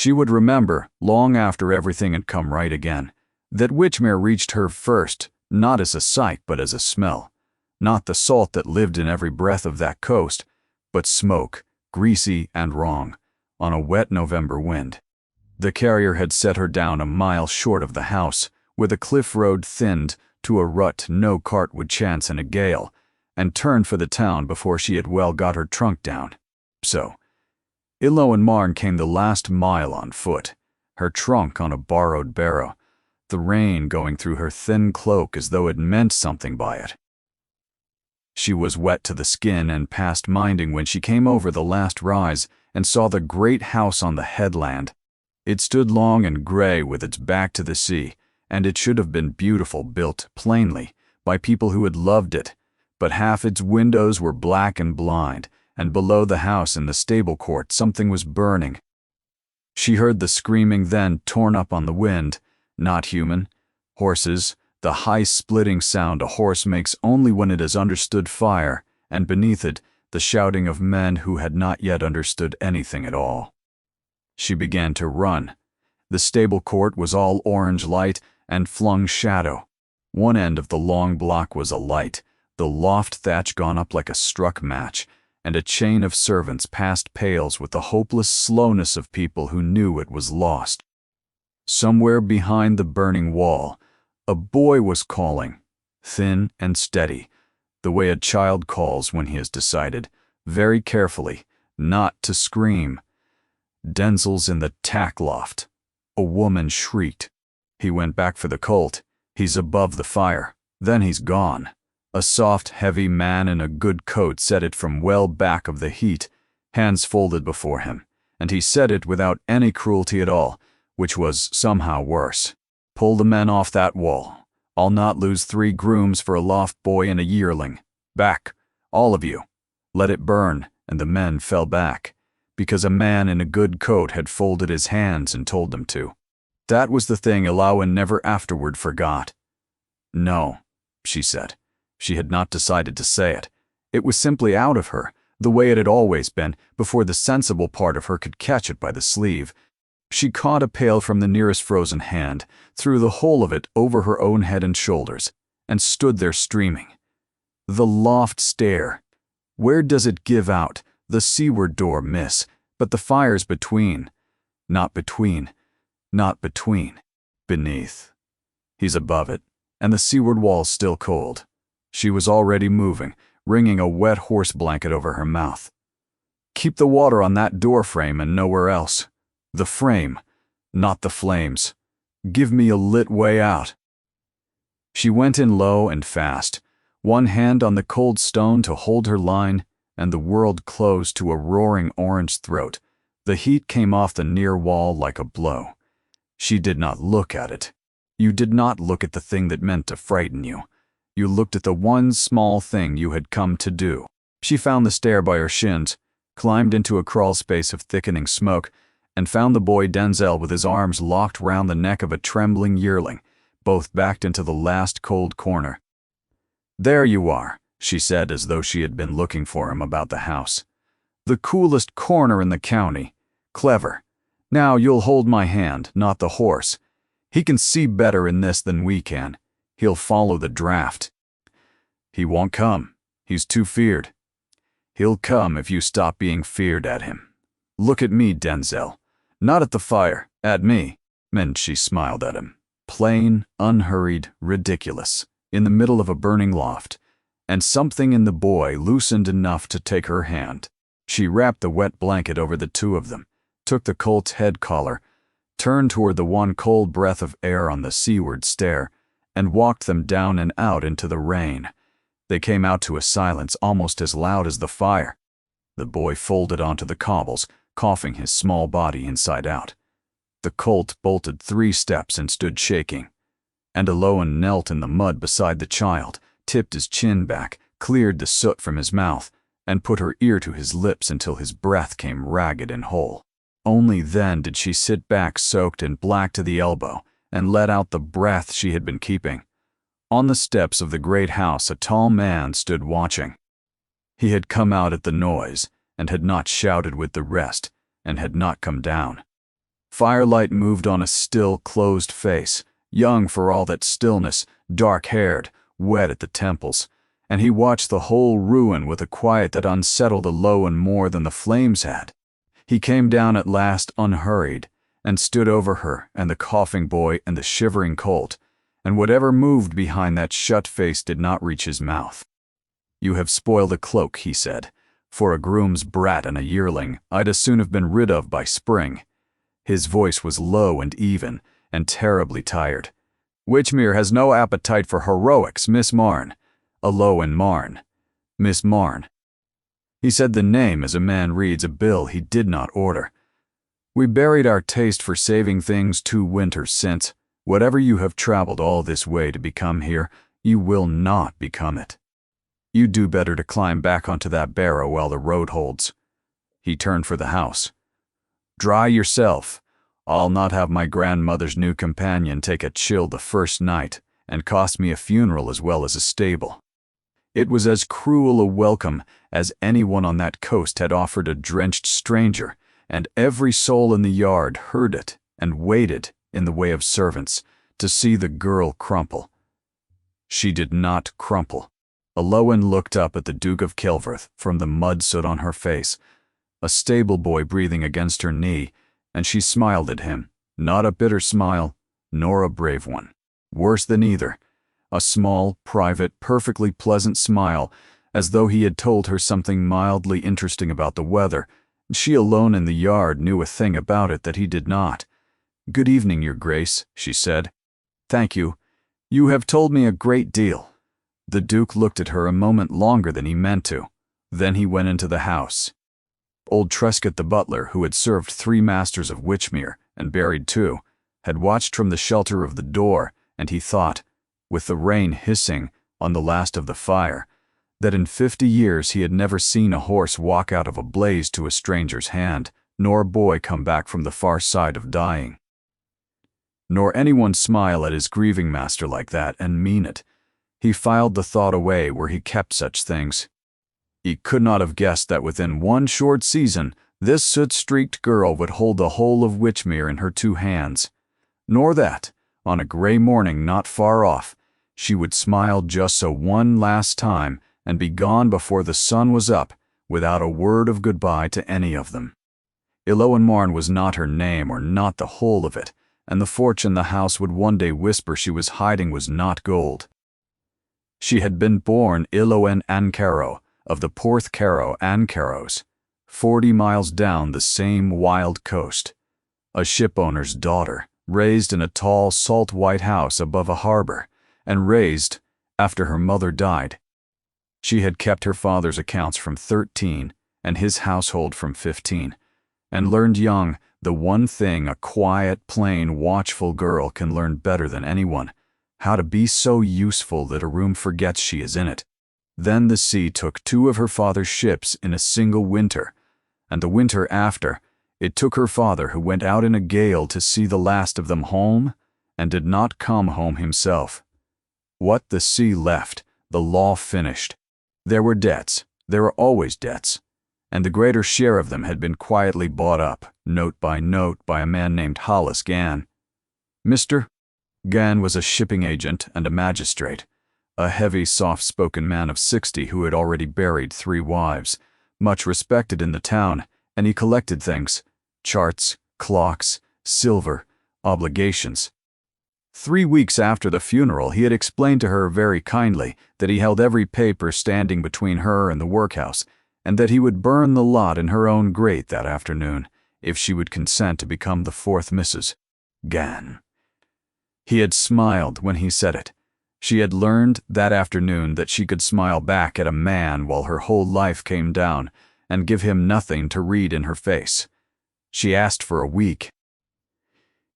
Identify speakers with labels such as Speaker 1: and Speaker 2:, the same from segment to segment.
Speaker 1: She would remember, long after everything had come right again, that Witchmere reached her first, not as a sight but as a smell. Not the salt that lived in every breath of that coast, but smoke, greasy and wrong, on a wet November wind. The carrier had set her down a mile short of the house, where the cliff road thinned to a rut no cart would chance in a gale, and turned for the town before she had well got her trunk down. So, Illo and Marn came the last mile on foot, her trunk on a borrowed barrow, the rain going through her thin cloak as though it meant something by it. She was wet to the skin and past minding when she came over the last rise and saw the great house on the headland. It stood long and gray with its back to the sea, and it should have been beautiful, built, plainly, by people who had loved it, but half its windows were black and blind, and below the house in the stable court something was burning. She heard the screaming then torn up on the wind, not human, horses, the high splitting sound a horse makes only when it has understood fire, and beneath it the shouting of men who had not yet understood anything at all. She began to run. The stable court was all orange light and flung shadow. One end of the long block was alight, the loft thatch gone up like a struck match, and a chain of servants passed pails with the hopeless slowness of people who knew it was lost. Somewhere behind the burning wall, a boy was calling, thin and steady, the way a child calls when he has decided, very carefully, not to scream. Denzel's in the tack loft. A woman shrieked. He went back for the colt. He's above the fire. Then he's gone. A soft, heavy man in a good coat said it from well back of the heat, hands folded before him, and he said it without any cruelty at all, which was somehow worse. Pull the men off that wall. I'll not lose 3 grooms for a loft boy and a yearling. Back, all of you. Let it burn, and the men fell back, because a man in a good coat had folded his hands and told them to. That was the thing Ilawan never afterward forgot. No, she said. She had not decided to say it. It was simply out of her, the way it had always been, before the sensible part of her could catch it by the sleeve. She caught a pail from the nearest frozen hand, threw the whole of it over her own head and shoulders, and stood there streaming. The loft stair. Where does it give out? The seaward door, miss, but the fire's between. Not between. Not between. Beneath. He's above it, and the seaward wall's still cold. She was already moving, wringing a wet horse blanket over her mouth. Keep the water on that door frame and nowhere else. The frame, not the flames. Give me a lit way out. She went in low and fast, one hand on the cold stone to hold her line, and the world closed to a roaring orange throat. The heat came off the near wall like a blow. She did not look at it. You did not look at the thing that meant to frighten you. You looked at the one small thing you had come to do. She found the stair by her shins, climbed into a crawl space of thickening smoke, and found the boy Denzel with his arms locked round the neck of a trembling yearling, both backed into the last cold corner. There you are, she said as though she had been looking for him about the house. The coolest corner in the county. Clever. Now you'll hold my hand, not the horse. He can see better in this than we can. He'll follow the draft. He won't come. He's too feared. He'll come if you stop being feared at him. Look at me, Denzel. Not at the fire, at me. And she smiled at him. Plain, unhurried, ridiculous, in the middle of a burning loft, and something in the boy loosened enough to take her hand. She wrapped the wet blanket over the two of them, took the colt's head collar, turned toward the one cold breath of air on the seaward stair, and walked them down and out into the rain. They came out to a silence almost as loud as the fire. The boy folded onto the cobbles, coughing his small body inside out. The colt bolted 3 steps and stood shaking. And Ilawan knelt in the mud beside the child, tipped his chin back, cleared the soot from his mouth, and put her ear to his lips until his breath came ragged and whole. Only then did she sit back soaked and black to the elbow and let out the breath she had been keeping. On the steps of the great house a tall man stood watching. He had come out at the noise and had not shouted with the rest and had not come down. Firelight moved on a still, closed face, young for all that stillness, dark-haired, wet at the temples, and he watched the whole ruin with a quiet that unsettled Eloan more than the flames had. He came down at last unhurried, and stood over her and the coughing boy and the shivering colt, and whatever moved behind that shut face did not reach his mouth. "You have spoiled a cloak," he said. "For a groom's brat and a yearling, I'd as soon have been rid of by spring." His voice was low and even, and terribly tired. "Witchmere has no appetite for heroics, Miss Marne. Eloan Marne. Miss Marne." He said the name as a man reads a bill he did not order. "We buried our taste for saving things 2 winters since. Whatever you have traveled all this way to become here, you will not become it. You do better to climb back onto that barrow while the road holds." He turned for the house. "Dry yourself. I'll not have my grandmother's new companion take a chill the first night, and cost me a funeral as well as a stable." It was as cruel a welcome as anyone on that coast had offered a drenched stranger, and every soul in the yard heard it and waited, in the way of servants, to see the girl crumple. She did not crumple. Eloan looked up at the Duke of Kilworth from the mud soot on her face, a stable boy breathing against her knee, and she smiled at him, not a bitter smile, nor a brave one. Worse than either, a small, private, perfectly pleasant smile, as though he had told her something mildly interesting about the weather. She alone in the yard knew a thing about it that he did not. "Good evening, Your Grace," she said. "Thank you. You have told me a great deal." The Duke looked at her a moment longer than he meant to. Then he went into the house. Old Trescott the butler, who had served 3 masters of Witchmere, and buried 2, had watched from the shelter of the door, and he thought, with the rain hissing on the last of the fire, that in 50 years he had never seen a horse walk out of a blaze to a stranger's hand, nor a boy come back from the far side of dying, nor anyone smile at his grieving master like that and mean it. He filed the thought away where he kept such things. He could not have guessed that within 1 short season this soot-streaked girl would hold the whole of Witchmere in her 2 hands, nor that, on a gray morning not far off, she would smile just so one last time and be gone before the sun was up, without a word of goodbye to any of them. Eloan Marne was not her name, or not the whole of it, and the fortune the house would one day whisper she was hiding was not gold. She had been born Eloan Ancaro, of the Porthcarrow Ancaros, 40 miles down the same wild coast, a shipowner's daughter, raised in a tall salt-white house above a harbor, and raised after her mother died. She had kept her father's accounts from 13 and his household from 15, and learned young the one thing a quiet, plain, watchful girl can learn better than anyone: how to be so useful that a room forgets she is in it. Then the sea took 2 of her father's ships in a single winter, and the winter after, it took her father, who went out in a gale to see the last of them, home, and did not come home himself. What the sea left, the law finished. There were debts, there are always debts, and the greater share of them had been quietly bought up, note by note, by a man named Hollis Gann. Mr. Gann was a shipping agent and a magistrate, a heavy, soft-spoken man of 60 who had already buried 3 wives, much respected in the town, and he collected things: charts, clocks, silver, obligations. 3 weeks after the funeral, he had explained to her very kindly that he held every paper standing between her and the workhouse, and that he would burn the lot in her own grate that afternoon, if she would consent to become the 4th Mrs. Gann. He had smiled when he said it. She had learned that afternoon that she could smile back at a man while her whole life came down, and give him nothing to read in her face. She asked for a week.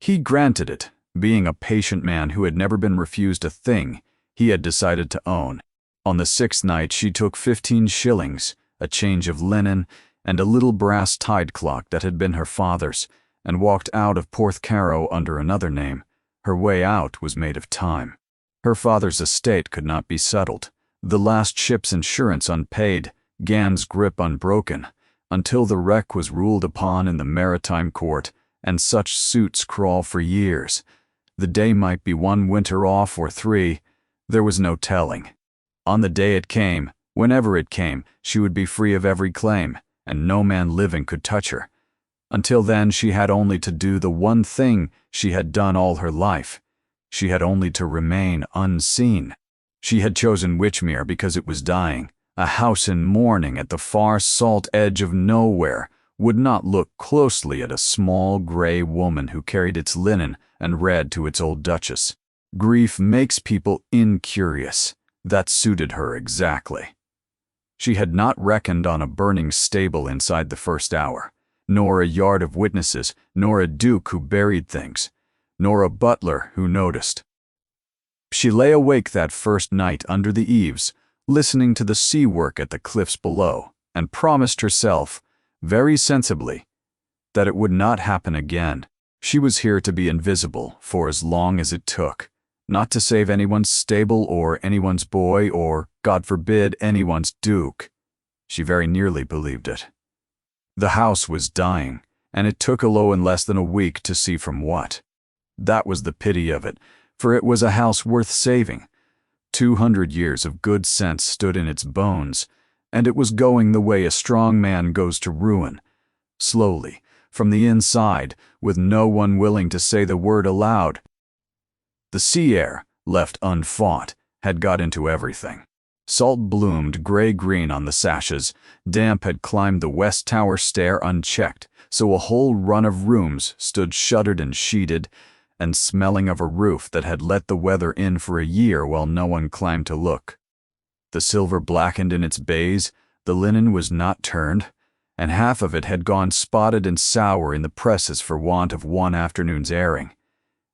Speaker 1: He granted it. Being a patient man who had never been refused a thing he had decided to own. On the 6th night she took 15 shillings, a change of linen, and a little brass tide clock that had been her father's, and walked out of Porthcarrow under another name. Her way out was made of time. Her father's estate could not be settled, the last ship's insurance unpaid, Gann's grip unbroken, until the wreck was ruled upon in the maritime court, and such suits crawl for years. The day might be 1 winter off or 3, there was no telling. On the day it came, whenever it came, she would be free of every claim, and no man living could touch her. Until then, she had only to do the one thing she had done all her life. She had only to remain unseen. She had chosen Witchmere because it was dying. A house in mourning at the far salt edge of nowhere would not look closely at a small gray woman who carried its linen and read to its old duchess. Grief makes people incurious. That suited her exactly. She had not reckoned on a burning stable inside the first hour, nor a yard of witnesses, nor a duke who buried things, nor a butler who noticed. She lay awake that first night under the eaves, listening to the sea work at the cliffs below, and promised herself, very sensibly, that it would not happen again. She was here to be invisible for as long as it took, not to save anyone's stable or anyone's boy or, God forbid, anyone's duke. She very nearly believed it. The house was dying, and it took Elowen less than a week to see from what. That was the pity of it, for it was a house worth saving. 200 years of good sense stood in its bones, and it was going the way a strong man goes to ruin, slowly, from the inside, with no one willing to say the word aloud. The sea air, left unfought, had got into everything. Salt bloomed gray-green on the sashes, damp had climbed the west tower stair unchecked, so a whole run of rooms stood shuttered and sheeted, and smelling of a roof that had let the weather in for a year while no one climbed to look. The silver blackened in its bays, the linen was not turned, and half of it had gone spotted and sour in the presses for want of one afternoon's airing.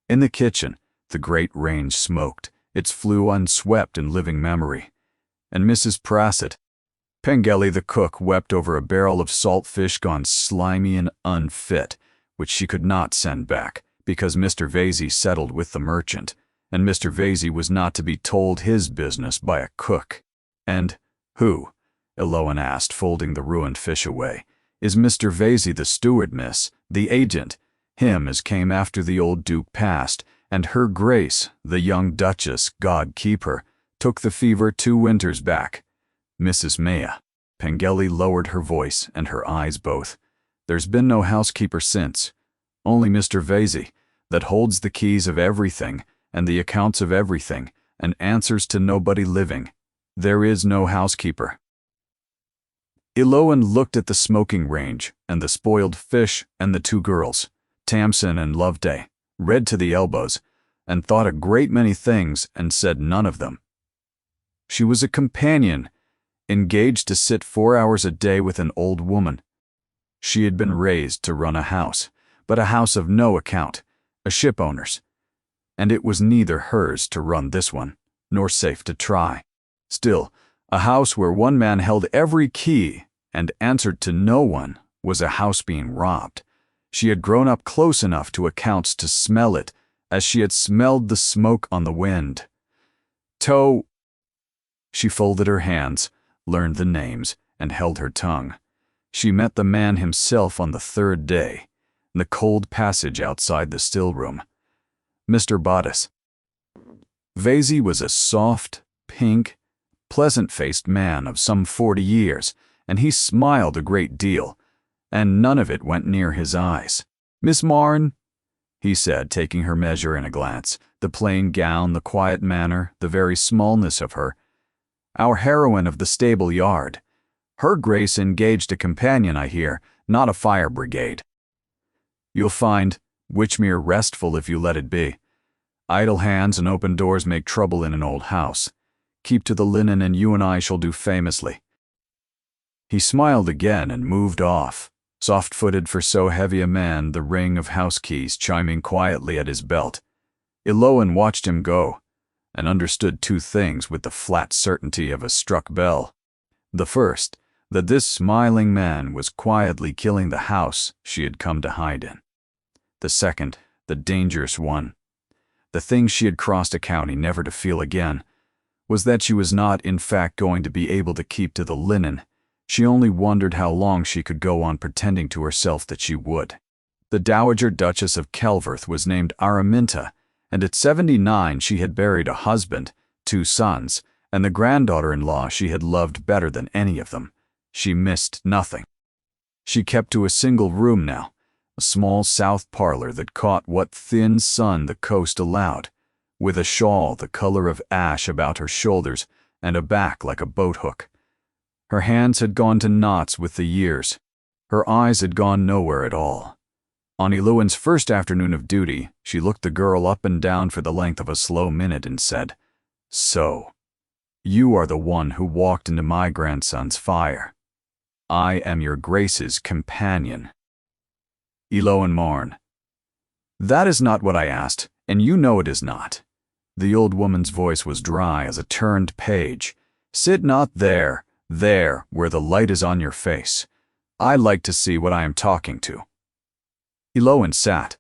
Speaker 1: In the kitchen, the great range smoked, its flue unswept in living memory. And Mrs. Prassett, Pengelly the cook, wept over a barrel of salt fish gone slimy and unfit, which she could not send back, because Mr. Vasey settled with the merchant, and Mr. Vasey was not to be told his business by a cook. And who, Elowen asked, folding the ruined fish away, is Mr. Vasey the steward, miss, the agent, him as came after the old duke passed, and her grace, the young duchess, God keep her, took the fever 2 winters back. Mrs. Maya. Pengelly lowered her voice and her eyes both. There's been no housekeeper since. Only Mr. Vasey, that holds the keys of everything and the accounts of everything and answers to nobody living. There is no housekeeper. Elowen looked at the smoking range and the spoiled fish and the 2 girls, Tamsin and Loveday, red to the elbows, and thought a great many things and said none of them. She was a companion, engaged to sit 4 hours a day with an old woman. She had been raised to run a house, but a house of no account, a ship owner's, and it was neither hers to run this one, nor safe to try. Still, a house where one man held every key and answered to no one was a house being robbed. She had grown up close enough to accounts to smell it, as she had smelled the smoke on the wind. She folded her hands, learned the names, and held her tongue. She met the man himself on the 3rd day, in the cold passage outside the still room. Mr. Bodice. Vasey was a soft, pink, pleasant-faced man of some 40 years, and he smiled a great deal, and none of it went near his eyes. Miss Marne, he said, taking her measure in a glance, the plain gown, the quiet manner, the very smallness of her. Our heroine of the stable yard. Her grace engaged a companion, I hear, not a fire brigade. You'll find Witchmere restful if you let it be. Idle hands and open doors make trouble in an old house. Keep to the linen and you and I shall do famously. He smiled again and moved off, soft-footed for so heavy a man, the ring of house keys chiming quietly at his belt. Elowen watched him go, and understood 2 things with the flat certainty of a struck bell. The first, that this smiling man was quietly killing the house she had come to hide in. The second, the dangerous one, the thing she had crossed a county never to feel again, was that she was not in fact going to be able to keep to the linen. She only wondered how long she could go on pretending to herself that she would. The Dowager Duchess of Kelverth was named Araminta, and at 79 she had buried a husband, 2 sons, and the granddaughter-in-law she had loved better than any of them. She missed nothing. She kept to a single room now, a small south parlor that caught what thin sun the coast allowed, with a shawl the color of ash about her shoulders and a back like a boat-hook. Her hands had gone to knots with the years. Her eyes had gone nowhere at all. On Eloin's first afternoon of duty, she looked the girl up and down for the length of a slow minute and said, "So, you are the one who walked into my grandson's fire. I am your Grace's companion." Eloin mourned. "That is not what I asked, and you know it is not." The old woman's voice was dry as a turned page. "Sit not there, where the light is on your face. I like to see what I am talking to." Eloin sat.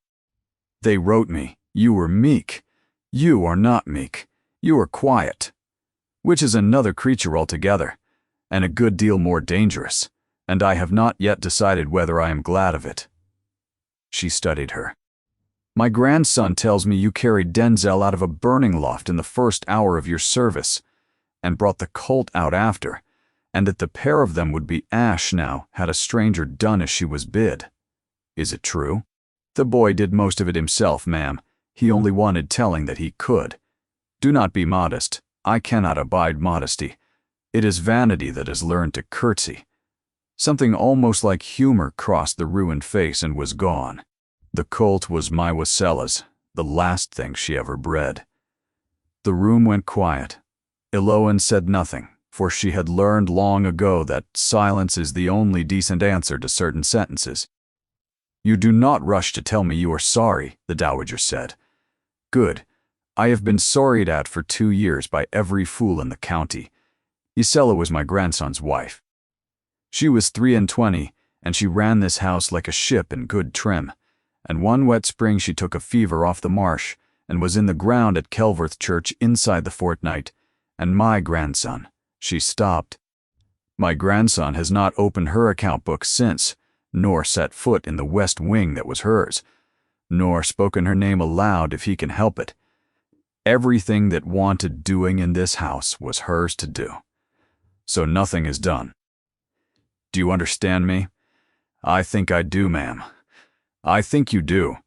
Speaker 1: "They wrote me, you were meek. You are not meek. You are quiet, which is another creature altogether, and a good deal more dangerous, and I have not yet decided whether I am glad of it." She studied her. "My grandson tells me you carried Denzel out of a burning loft in the first hour of your service, and brought the colt out after, and that the pair of them would be ash now had a stranger done as she was bid. Is it true?" "The boy did most of it himself, ma'am. He only wanted telling that he could. Do not be modest. I cannot abide modesty. It is vanity that has learned to curtsy." Something almost like humor crossed the ruined face and was gone. The colt was my Wacella's, the last thing she ever bred. The room went quiet. Eloin said nothing, for she had learned long ago that silence is the only decent answer to certain sentences. "You do not rush to tell me you are sorry," the Dowager said. "Good. I have been sorried at for 2 years by every fool in the county. Isella was my grandson's wife. She was 23, and she ran this house like a ship in good trim, and one wet spring she took a fever off the marsh, and was in the ground at Kelverth Church inside the fortnight, and my grandson," she stopped. "My grandson has not opened her account book since, nor set foot in the west wing that was hers, nor spoken her name aloud if he can help it. Everything that wanted doing in this house was hers to do. So nothing is done. Do you understand me? I think I do, ma'am. I think you do.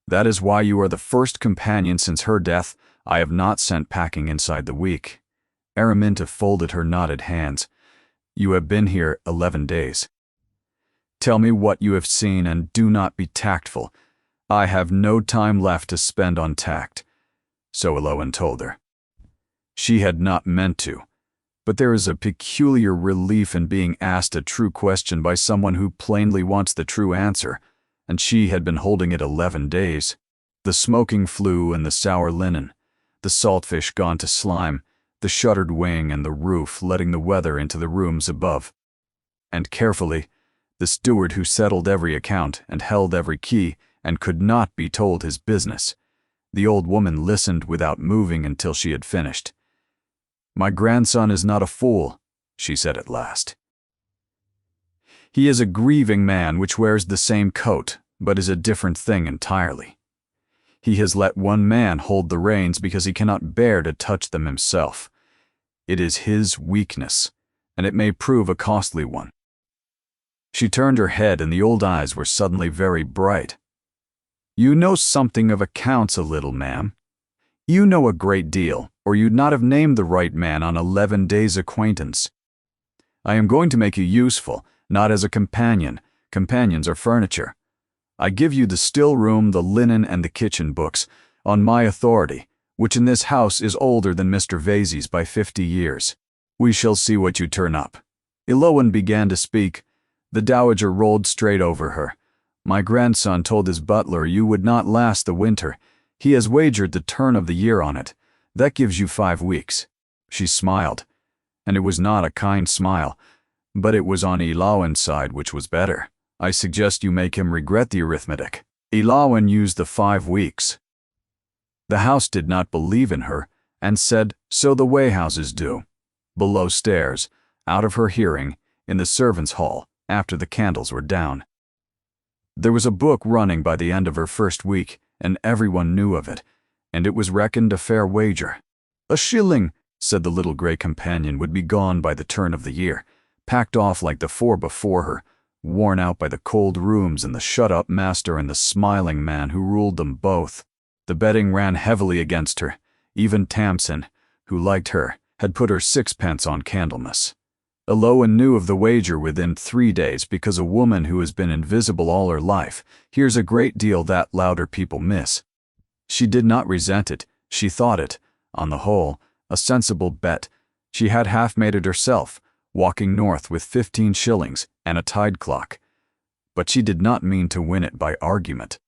Speaker 1: That is why you are the first companion since her death I have not sent packing inside the week." Araminta folded her knotted hands. "You have been here 11 days. Tell me what you have seen, and do not be tactful. I have no time left to spend on tact." So Eloin told her. She had not meant to, but there is a peculiar relief in being asked a true question by someone who plainly wants the true answer, and she had been holding it 11 days. The smoking flue and the sour linen, the saltfish gone to slime, the shuttered wing and the roof letting the weather into the rooms above. And carefully, the steward who settled every account and held every key and could not be told his business. The old woman listened without moving until she had finished. "My grandson is not a fool," she said at last. "He is a grieving man which wears the same coat, but is a different thing entirely. He has let one man hold the reins because he cannot bear to touch them himself. It is his weakness, and it may prove a costly one." She turned her head, and the old eyes were suddenly very bright. "You know something of accounts a little, ma'am. You know a great deal, or you'd not have named the right man on 11 days' acquaintance. I am going to make you useful, not as a companion. Companions are furniture. I give you the still room, the linen, and the kitchen books, on my authority, which in this house is older than Mr. Vesey's by 50 years. We shall see what you turn up." Eloin began to speak. The Dowager rolled straight over her. "My grandson told his butler you would not last the winter. He has wagered the turn of the year on it. That gives you 5 weeks. She smiled, and it was not a kind smile, but it was on Eloin's side, which was better. "I suggest you make him regret the arithmetic." Eloin used the 5 weeks. The house did not believe in her, and said, so the way houses do, below stairs, out of her hearing, in the servants' hall, after the candles were down. There was a book running by the end of her first week, and everyone knew of it, and it was reckoned a fair wager. "A shilling," said the little grey companion, would be gone by the turn of the year, packed off like the four before her, worn out by the cold rooms and the shut-up master and the smiling man who ruled them both. The betting ran heavily against her. Even Tamsin, who liked her, had put her sixpence on Candlemas. Eloan knew of the wager within 3 days because a woman who has been invisible all her life hears a great deal that louder people miss. She did not resent it. She thought it, on the whole, a sensible bet. She had half made it herself, walking north with 15 shillings and a tide clock. But she did not mean to win it by argument.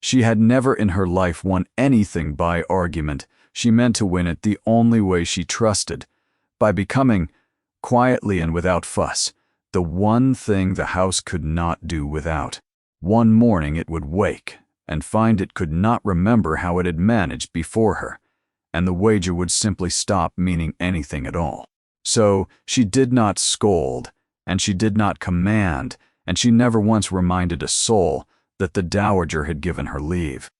Speaker 1: She had never in her life won anything by argument. She meant to win it the only way she trusted, by becoming, quietly and without fuss, the one thing the house could not do without. One morning it would wake and find it could not remember how it had managed before her, and the wager would simply stop meaning anything at all. So she did not scold, and she did not command, and she never once reminded a soul that the dowager had given her leave.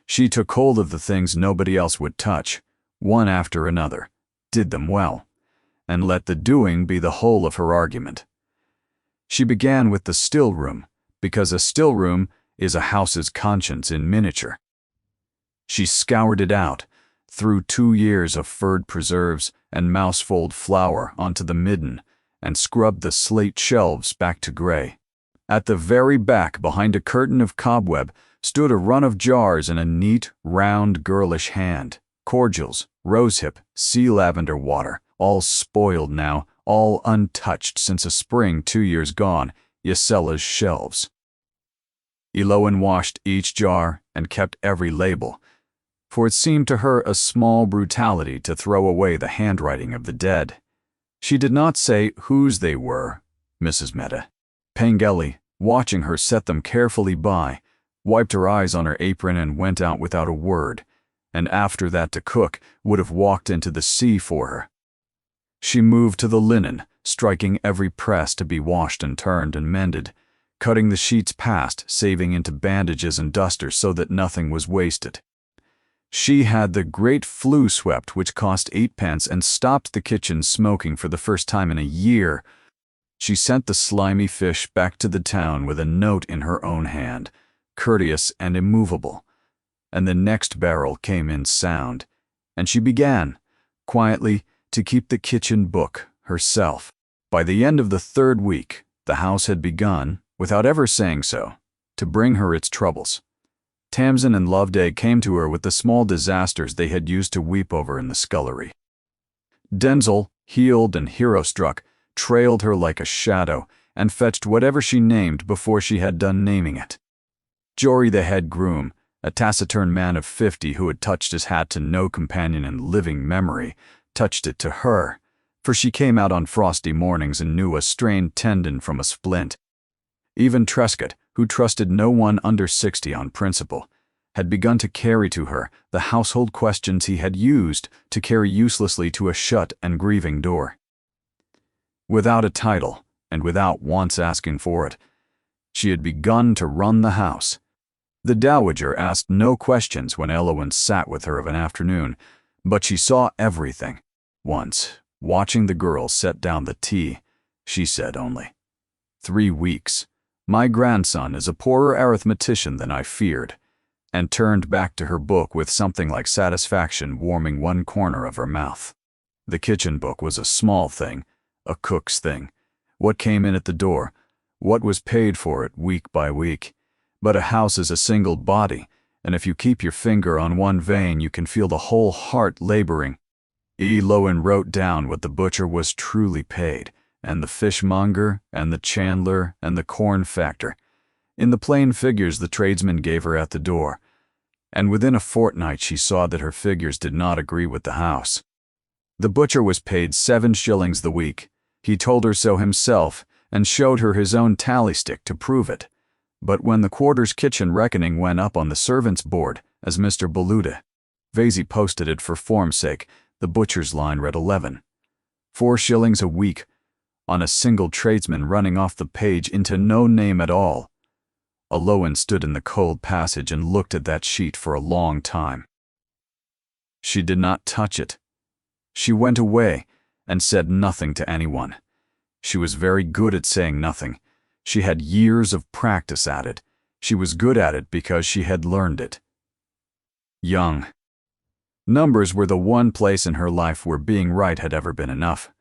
Speaker 1: She took hold of the things nobody else would touch, one after another, did them well, and let the doing be the whole of her argument. She began with the still room, because a still room is a house's conscience in miniature. She scoured it out, threw 2 years of furred preserves and mousefold flour onto the midden, and scrubbed the slate shelves back to gray. At the very back, behind a curtain of cobweb, stood a run of jars in a neat, round, girlish hand. Cordials, rosehip, sea lavender water, all spoiled now, all untouched since a spring 2 years gone, Yacella's shelves. Eloan washed each jar and kept every label, for it seemed to her a small brutality to throw away the handwriting of the dead. She did not say whose they were, Mrs. Meta. Pengelly, watching her set them carefully by, wiped her eyes on her apron and went out without a word, and after that to cook would have walked into the sea for her. She moved to the linen, striking every press to be washed and turned and mended, cutting the sheets past, saving into bandages and dusters so that nothing was wasted. She had the great flue swept which cost 8 pence and stopped the kitchen smoking for the first time in a year. She sent the slimy fish back to the town with a note in her own hand, courteous and immovable, and the next barrel came in sound, and she began, quietly, to keep the kitchen book herself. By the end of the 3rd week, the house had begun, without ever saying so, to bring her its troubles. Tamsin and Loveday came to her with the small disasters they had used to weep over in the scullery. Denzil, healed and hero-struck, trailed her like a shadow and fetched whatever she named before she had done naming it. Jory, the head groom, a taciturn man of 50 who had touched his hat to no companion in living memory, touched it to her, for she came out on frosty mornings and knew a strained tendon from a splint. Even Trescott, who trusted no one under 60 on principle, had begun to carry to her the household questions he had used to carry uselessly to a shut and grieving door. Without a title, and without once asking for it, she had begun to run the house. The dowager asked no questions when Eloan sat with her of an afternoon, but she saw everything. Once, watching the girls set down the tea, she said only, 3 weeks. My grandson is a poorer arithmetician than I feared, and turned back to her book with something like satisfaction warming one corner of her mouth. The kitchen book was a small thing, a cook's thing, what came in at the door, what was paid for it week by week. But a house is a single body, and if you keep your finger on one vein you can feel the whole heart laboring. Eloan wrote down what the butcher was truly paid, and the fishmonger, and the chandler, and the corn factor, in the plain figures the tradesman gave her at the door, and within a fortnight she saw that her figures did not agree with the house. The butcher was paid 7 shillings the week. He told her so himself, and showed her his own tally stick to prove it. But when the quarter's kitchen reckoning went up on the servants' board, as Mr. Beluda, Vasey posted it for form's sake, the butcher's line read 11. 4 shillings a week, on a single tradesman running off the page into no name at all. Aloan stood in the cold passage and looked at that sheet for a long time. She did not touch it. She went away and said nothing to anyone. She was very good at saying nothing. She had years of practice at it. She was good at it because she had learned it. Young. Numbers were the one place in her life where being right had ever been enough.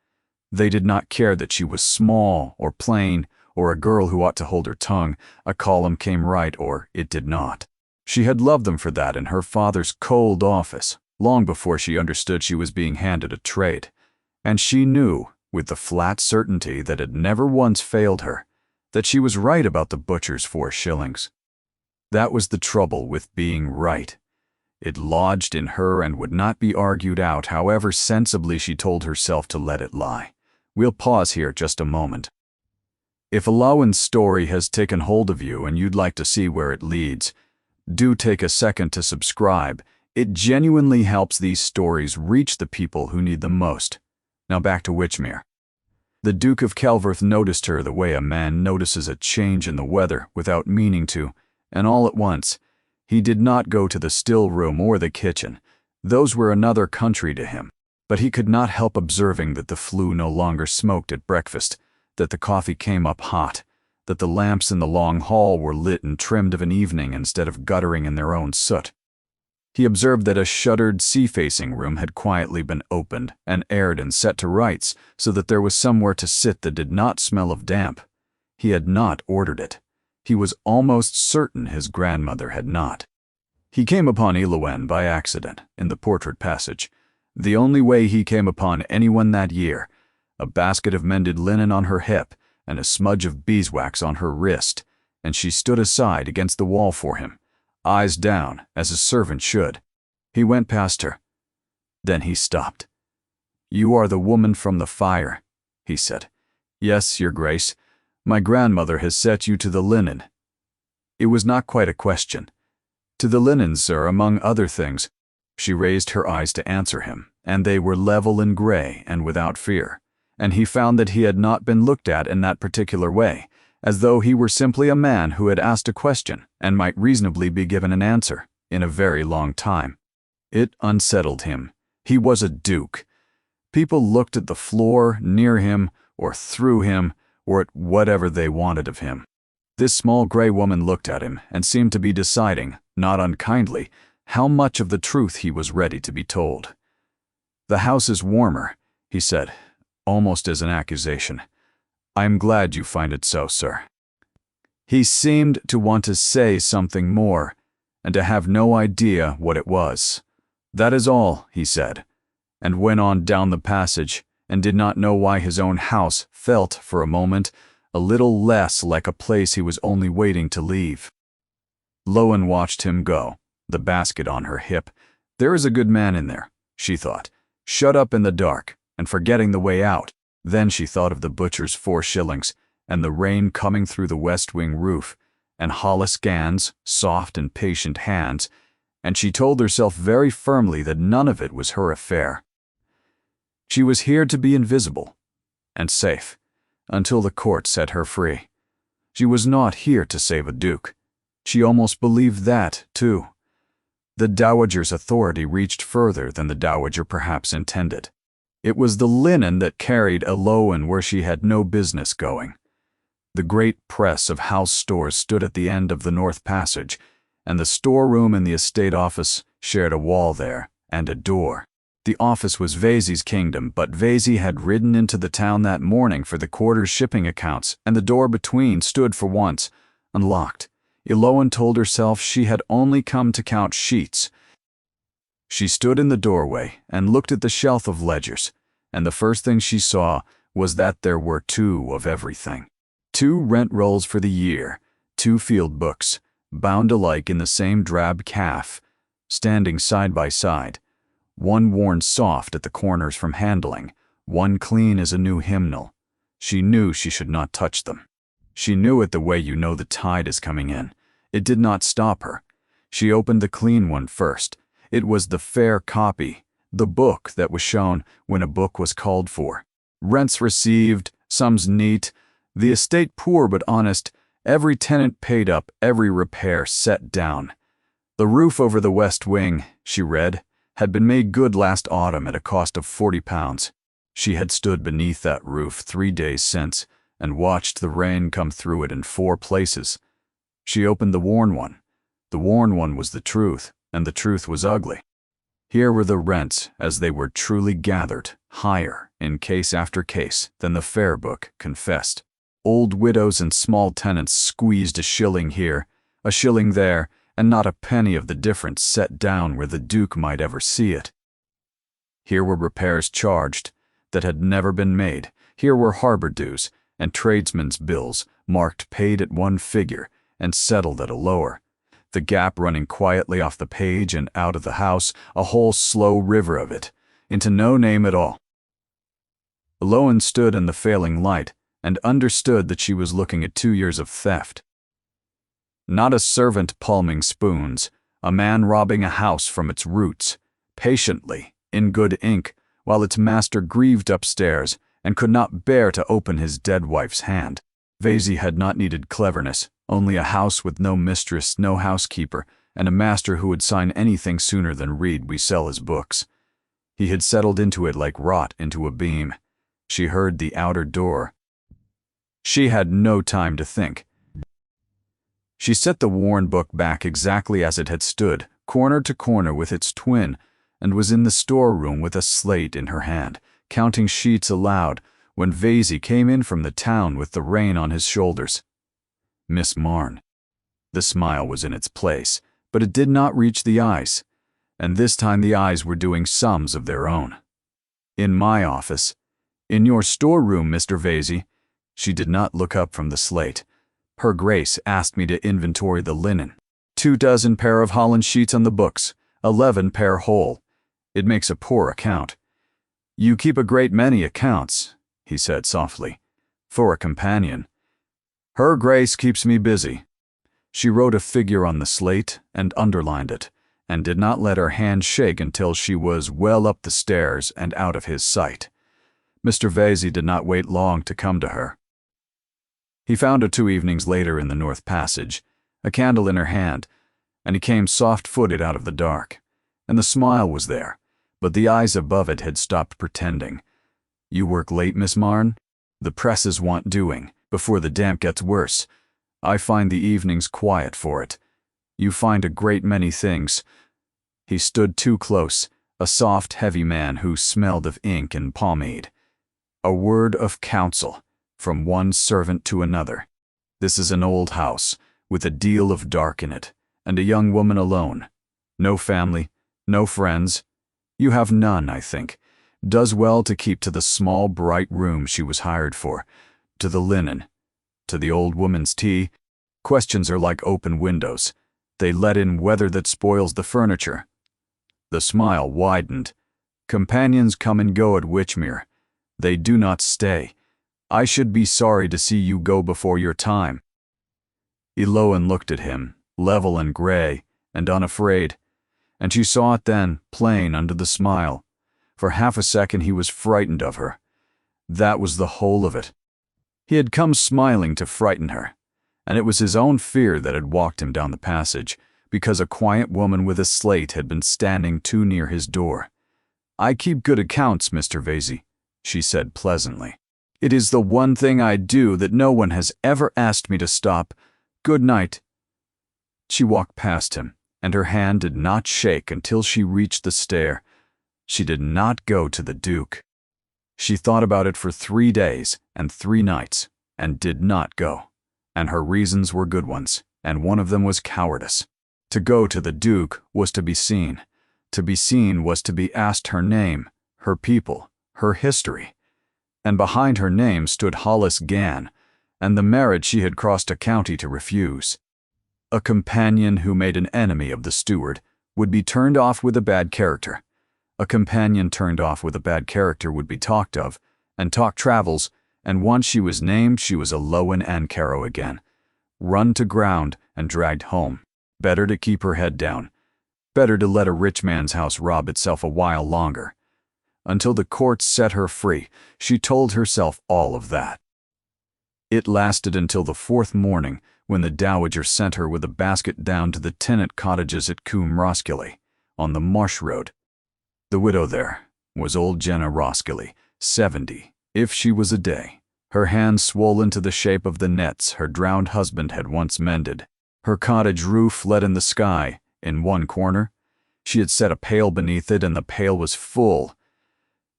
Speaker 1: They did not care that she was small or plain or a girl who ought to hold her tongue. A column came right or it did not. She had loved them for that in her father's cold office, long before she understood she was being handed a trade. And she knew, with the flat certainty that had never once failed her, that she was right about the butcher's 4 shillings. That was the trouble with being right. It lodged in her and would not be argued out, however sensibly she told herself to let it lie. We'll pause here just a moment. If Aloan's story has taken hold of you and you'd like to see where it leads, do take a second to subscribe. It genuinely helps these stories reach the people who need them most. Now back to Witchmere. The Duke of Kelverth noticed her the way a man notices a change in the weather without meaning to, and all at once. He did not go to the still room or the kitchen. Those were another country to him. But he could not help observing that the flue no longer smoked at breakfast, that the coffee came up hot, that the lamps in the long hall were lit and trimmed of an evening instead of guttering in their own soot. He observed that a shuttered sea-facing room had quietly been opened and aired and set to rights so that there was somewhere to sit that did not smell of damp. He had not ordered it. He was almost certain his grandmother had not. He came upon Aloan by accident in the portrait passage, the only way he came upon anyone that year, a basket of mended linen on her hip and a smudge of beeswax on her wrist, and she stood aside against the wall for him, eyes down, as a servant should. He went past her. Then he stopped. "You are the woman from the fire," he said. "Yes, your grace. My grandmother has set you to the linen." It was not quite a question. "To the linen, sir, among other things." She raised her eyes to answer him, and they were level and gray and without fear, and he found that he had not been looked at in that particular way, as though he were simply a man who had asked a question and might reasonably be given an answer in a very long time. It unsettled him. He was a duke. People looked at the floor, near him, or through him, or at whatever they wanted of him. This small gray woman looked at him and seemed to be deciding, not unkindly, how much of the truth he was ready to be told. "The house is warmer," he said, almost as an accusation. "I am glad you find it so, sir." He seemed to want to say something more, and to have no idea what it was. "That is all," he said, and went on down the passage, and did not know why his own house felt, for a moment, a little less like a place he was only waiting to leave. Aloan watched him go, the basket on her hip. There is a good man in there, she thought, shut up in the dark, and forgetting the way out. Then she thought of the butcher's 4 shillings, and the rain coming through the west wing roof, and Hollis Gann's soft and patient hands, and she told herself very firmly that none of it was her affair. She was here to be invisible and safe until the court set her free. She was not here to save a duke. She almost believed that, too. The dowager's authority reached further than the dowager perhaps intended. It was the linen that carried Aloan where she had no business going. The great press of house stores stood at the end of the north passage, and the storeroom and the estate office shared a wall there and a door. The office was Vesey's kingdom, but Vesey had ridden into the town that morning for the quarter's shipping accounts, and the door between stood for once unlocked. Aloan told herself she had only come to count sheets. She stood in the doorway and looked at the shelf of ledgers, and the first thing she saw was that there were 2 of everything. 2 rent rolls for the year, 2 field books, bound alike in the same drab calf, standing side by side, one worn soft at the corners from handling, one clean as a new hymnal. She knew she should not touch them. She knew it the way you know the tide is coming in. It did not stop her. She opened the clean one first. It was the fair copy, the book that was shown when a book was called for. Rents received, some's neat, the estate poor but honest, every tenant paid up, every repair set down. The roof over the west wing, she read, had been made good last autumn at a cost of £40. She had stood beneath that roof 3 days since and watched the rain come through it in 4 places. She opened the worn one. The worn one was the truth, and the truth was ugly. Here were the rents, as they were truly gathered, higher, in case after case, than the fare book confessed. Old widows and small tenants squeezed a shilling here, a shilling there, and not a penny of the difference set down where the Duke might ever see it. Here were repairs charged that had never been made. Here were harbor dues and tradesmen's bills, marked paid at one figure and settled at a lower. The gap running quietly off the page and out of the house, a whole slow river of it, into no name at all. Lowen stood in the failing light and understood that she was looking at 2 years of theft. Not a servant palming spoons, a man robbing a house from its roots, patiently, in good ink, while its master grieved upstairs and could not bear to open his dead wife's hand. Vesey had not needed cleverness, only a house with no mistress, no housekeeper, and a master who would sign anything sooner than read "We sell his books." He had settled into it like rot into a beam. She heard the outer door. She had no time to think. She set the worn book back exactly as it had stood, corner to corner with its twin, and was in the storeroom with a slate in her hand, counting sheets aloud, when Vesey came in from the town with the rain on his shoulders. Miss Marne. The smile was in its place, but it did not reach the eyes, and this time the eyes were doing sums of their own. In my office. In your storeroom, Mr. Vesey. She did not look up from the slate. Her Grace asked me to inventory the linen. 24 pair of Holland sheets on the books, 11 pair whole. It makes a poor account. You keep a great many accounts, he said softly, for a companion. Her Grace keeps me busy. She wrote a figure on the slate and underlined it, and did not let her hand shake until she was well up the stairs and out of his sight. Mr. Vesey did not wait long to come to her. He found her 2 evenings later in the North Passage, a candle in her hand, and he came soft-footed out of the dark. And the smile was there, but the eyes above it had stopped pretending. You work late, Miss Marne? The presses want doing, before the damp gets worse. I find the evenings quiet for it. You find a great many things. He stood too close, a soft, heavy man who smelled of ink and pomade. A word of counsel, from one servant to another. This is an old house, with a deal of dark in it, and a young woman alone. No family, no friends. You have none, I think. Does well to keep to the small, bright room she was hired for, to the linen, to the old woman's tea. Questions are like open windows. They let in weather that spoils the furniture. The smile widened. Companions come and go at Witchmere. They do not stay. I should be sorry to see you go before your time. Eloan looked at him, level and gray, and unafraid, and she saw it then, plain under the smile. For half a second he was frightened of her. That was the whole of it. He had come smiling to frighten her, and it was his own fear that had walked him down the passage, because a quiet woman with a slate had been standing too near his door. I keep good accounts, Mr. Vesey, she said pleasantly. It is the one thing I do that no one has ever asked me to stop. Good night. She walked past him, and her hand did not shake until she reached the stair. She did not go to the Duke. She thought about it for 3 days and 3 nights, and did not go. And her reasons were good ones, and one of them was cowardice. To go to the Duke was to be seen. To be seen was to be asked her name, her people, her history. And behind her name stood Hollis Gann, and the marriage she had crossed a county to refuse. A companion who made an enemy of the steward would be turned off with a bad character. A companion turned off with a bad character would be talked of, and talk travels, and once she was named she was a Lowen and Caro again. Run to ground and dragged home. Better to keep her head down. Better to let a rich man's house rob itself a while longer. Until the courts set her free, she told herself all of that. It lasted until the 4th morning, when the dowager sent her with a basket down to the tenant cottages at Coombe Roskillie, on the Marsh Road. The widow there was old Jenna Roskillie, 70, if she was a day, her hands swollen to the shape of the nets her drowned husband had once mended. Her cottage roof let in the sky. In one corner, she had set a pail beneath it, and the pail was full.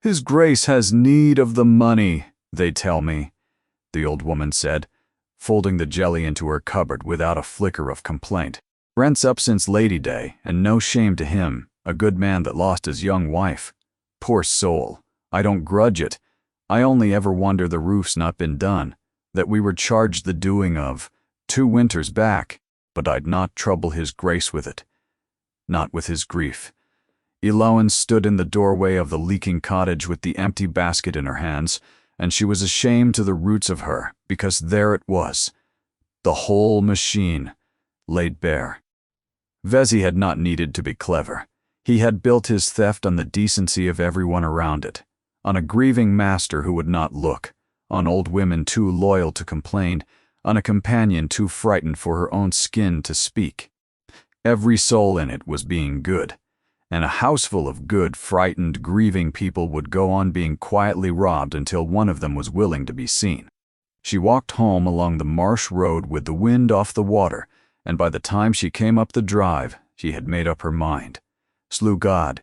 Speaker 1: "His Grace has need of the money, they tell me," the old woman said, folding the jelly into her cupboard without a flicker of complaint. "Rent's up since Lady Day, and no shame to him, a good man that lost his young wife. Poor soul, I don't grudge it. I only ever wonder the roof's not been done, that we were charged the doing of 2 winters back, but I'd not trouble his Grace with it. Not with his grief." Elowen stood in the doorway of the leaking cottage with the empty basket in her hands, and she was ashamed to the roots of her, because there it was, the whole machine, laid bare. Vesey had not needed to be clever. He had built his theft on the decency of everyone around it, on a grieving master who would not look, on old women too loyal to complain, on a companion too frightened for her own skin to speak. Every soul in it was being good, and a houseful of good, frightened, grieving people would go on being quietly robbed until one of them was willing to be seen. She walked home along the Marsh Road with the wind off the water, and by the time she came up the drive, she had made up her mind. Slew God.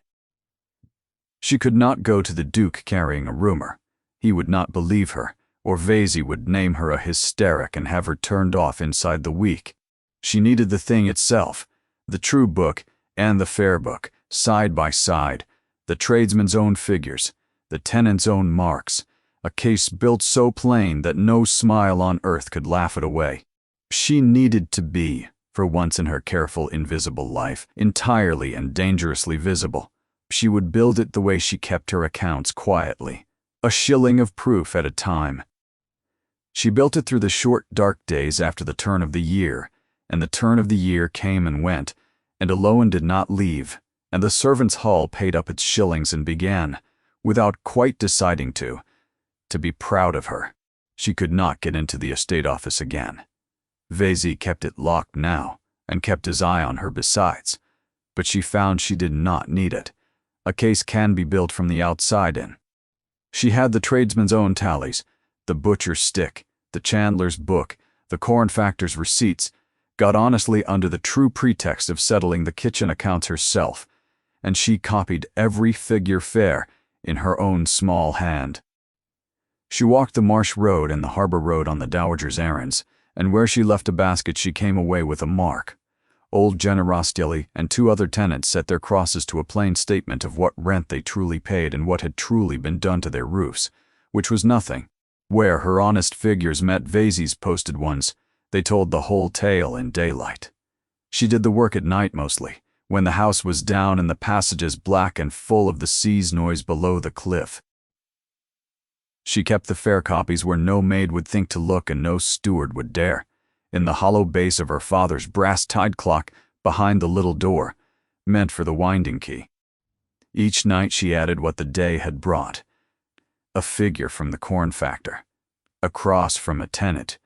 Speaker 1: She could not go to the Duke carrying a rumor. He would not believe her, or Vesey would name her a hysteric and have her turned off inside the week. She needed the thing itself, the true book and the fair book, side by side, the tradesman's own figures, the tenant's own marks, a case built so plain that no smile on earth could laugh it away. She needed to be, for once in her careful, invisible life, entirely and dangerously visible. She would build it the way she kept her accounts quietly, a shilling of proof at a time. She built it through the short, dark days after the turn of the year, and the turn of the year came and went, and Elowen did not leave, and the servants' hall paid up its shillings and began, without quite deciding to be proud of her. She could not get into the estate office again. Vesey kept it locked now, and kept his eye on her besides, but she found she did not need it. A case can be built from the outside in. She had the tradesman's own tallies, the butcher's stick, the chandler's book, the corn factor's receipts, got honestly under the true pretext of settling the kitchen accounts herself, and she copied every figure fair in her own small hand. She walked the Marsh Road and the Harbour Road on the dowager's errands, and where she left a basket she came away with a mark. Old Jenna Roskillie and 2 other tenants set their crosses to a plain statement of what rent they truly paid and what had truly been done to their roofs, which was nothing. Where her honest figures met Vesey's posted ones, they told the whole tale in daylight. She did the work at night mostly, when the house was down and the passages black and full of the sea's noise below the cliff. She kept the fair copies where no maid would think to look and no steward would dare, in the hollow base of her father's brass tide clock behind the little door, meant for the winding key. Each night she added what the day had brought: a figure from the corn factor, a cross from a tenant,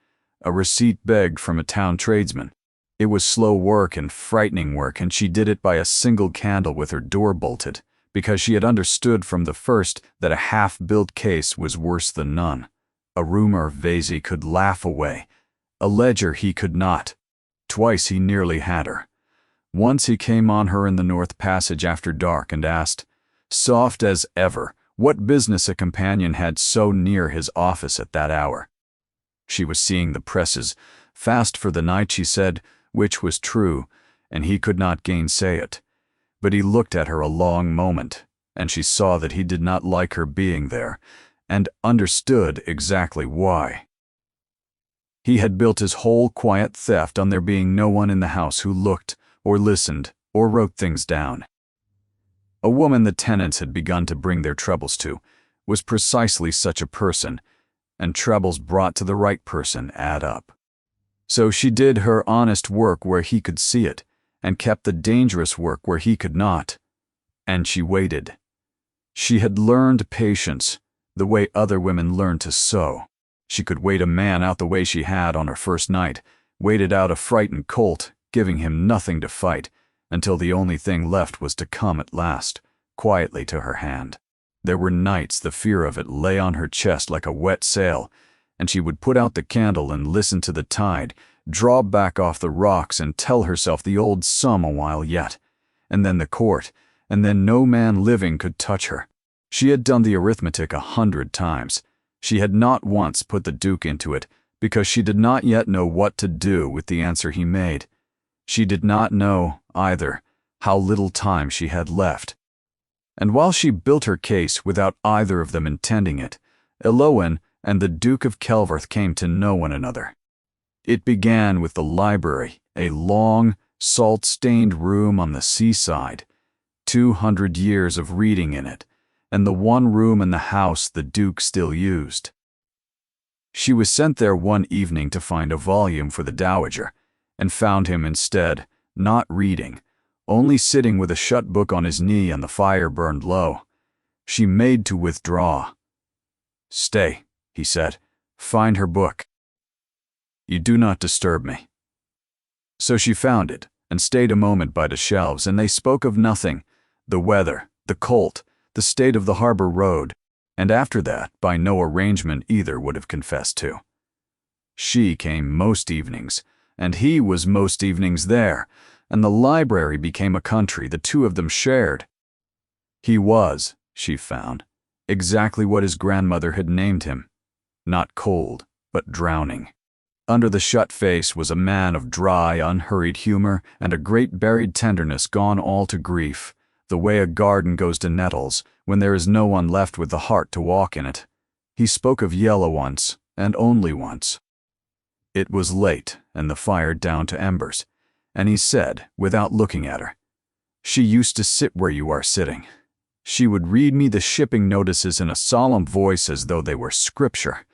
Speaker 1: a receipt begged from a town tradesman. It was slow work and frightening work, and she did it by a single candle with her door bolted, because she had understood from the first that a half-built case was worse than none. A rumor Vesey could laugh away, a ledger he could not. Twice he nearly had her. Once he came on her in the North Passage after dark and asked, soft as ever, what business a companion had so near his office at that hour. She was seeing the presses, fast for the night, she said, which was true, and he could not gainsay it. But he looked at her a long moment, and she saw that he did not like her being there, and understood exactly why. He had built his whole quiet theft on there being no one in the house who looked, or listened, or wrote things down. A woman the tenants had begun to bring their troubles to was precisely such a person, and troubles brought to the right person add up. So she did her honest work where he could see it, and kept the dangerous work where he could not. And she waited. She had learned patience, the way other women learn to sew. She could wait a man out the way she had on her first night, waited out a frightened colt, giving him nothing to fight, until the only thing left was to come at last, quietly to her hand. There were nights the fear of it lay on her chest like a wet sail, and she would put out the candle and listen to the tide, draw back off the rocks and tell herself the old sum a while yet, and then the court, and then no man living could touch her. She had done the arithmetic 100 times. She had not once put the Duke into it, because she did not yet know what to do with the answer he made. She did not know, either, how little time she had left. And while she built her case without either of them intending it, Elowen and the Duke of Kelverth came to know one another. It began with the library, a long, salt-stained room on the seaside, 200 years of reading in it, and the one room in the house the Duke still used. She was sent there one evening to find a volume for the Dowager, and found him instead, not reading, only sitting with a shut book on his knee and the fire burned low. She made to withdraw. "Stay," he said, "find her book. You do not disturb me." So she found it, and stayed a moment by the shelves, and they spoke of nothing, the weather, the colt, the state of the harbor road, and after that, by no arrangement either would have confessed to. She came most evenings, and he was most evenings there, and the library became a country the two of them shared. He was, she found, exactly what his grandmother had named him, not cold, but drowning. Under the shut face was a man of dry, unhurried humor and a great buried tenderness gone all to grief, the way a garden goes to nettles when there is no one left with the heart to walk in it. He spoke of Yella once, and only once. It was late, and the fire down to embers, and he said, without looking at her, "She used to sit where you are sitting. She would read me the shipping notices in a solemn voice as though they were scripture,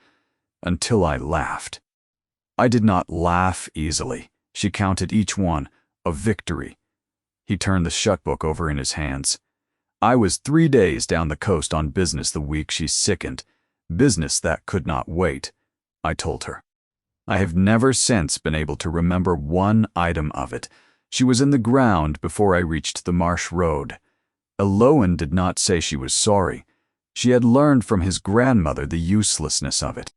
Speaker 1: until I laughed. I did not laugh easily. She counted each one a victory." He turned the shut book over in his hands. "I was 3 days down the coast on business the week she sickened, business that could not wait," I told her. I have never since been able to remember one item of it. She was in the ground before I reached the marsh road. Elowen did not say she was sorry. She had learned from his grandmother the uselessness of it.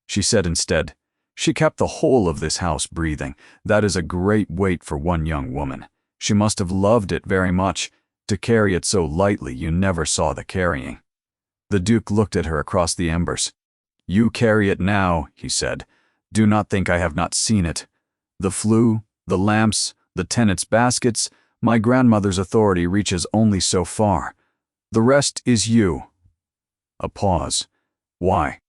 Speaker 1: She said instead, "She kept the whole of this house breathing. That is a great weight for one young woman. She must have loved it very much. To carry it so lightly you never saw the carrying." The Duke looked at her across the embers. "You carry it now," he said. "Do not think I have not seen it. The flue, the lamps, the tenants' baskets, my grandmother's authority reaches only so far. The rest is you." A pause. Why?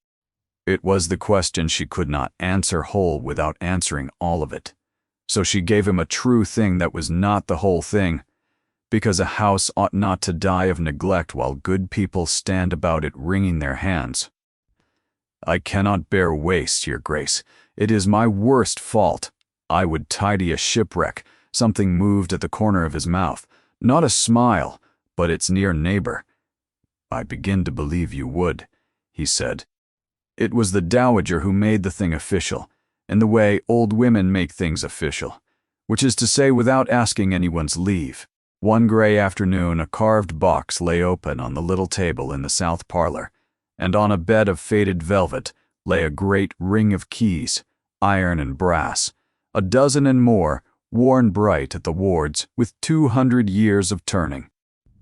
Speaker 1: It was the question she could not answer whole without answering all of it. So she gave him a true thing that was not the whole thing, because a house ought not to die of neglect while good people stand about it wringing their hands. "I cannot bear waste, your grace. It is my worst fault. I would tidy a shipwreck, something moved at the corner of his mouth, not a smile, but its near neighbor." "I begin to believe you would," he said. It was the Dowager who made the thing official, in the way old women make things official, which is to say without asking anyone's leave. One gray afternoon a carved box lay open on the little table in the south parlor, and on a bed of faded velvet lay a great ring of keys, iron and brass, a dozen and more, worn bright at the wards with 200 years of turning.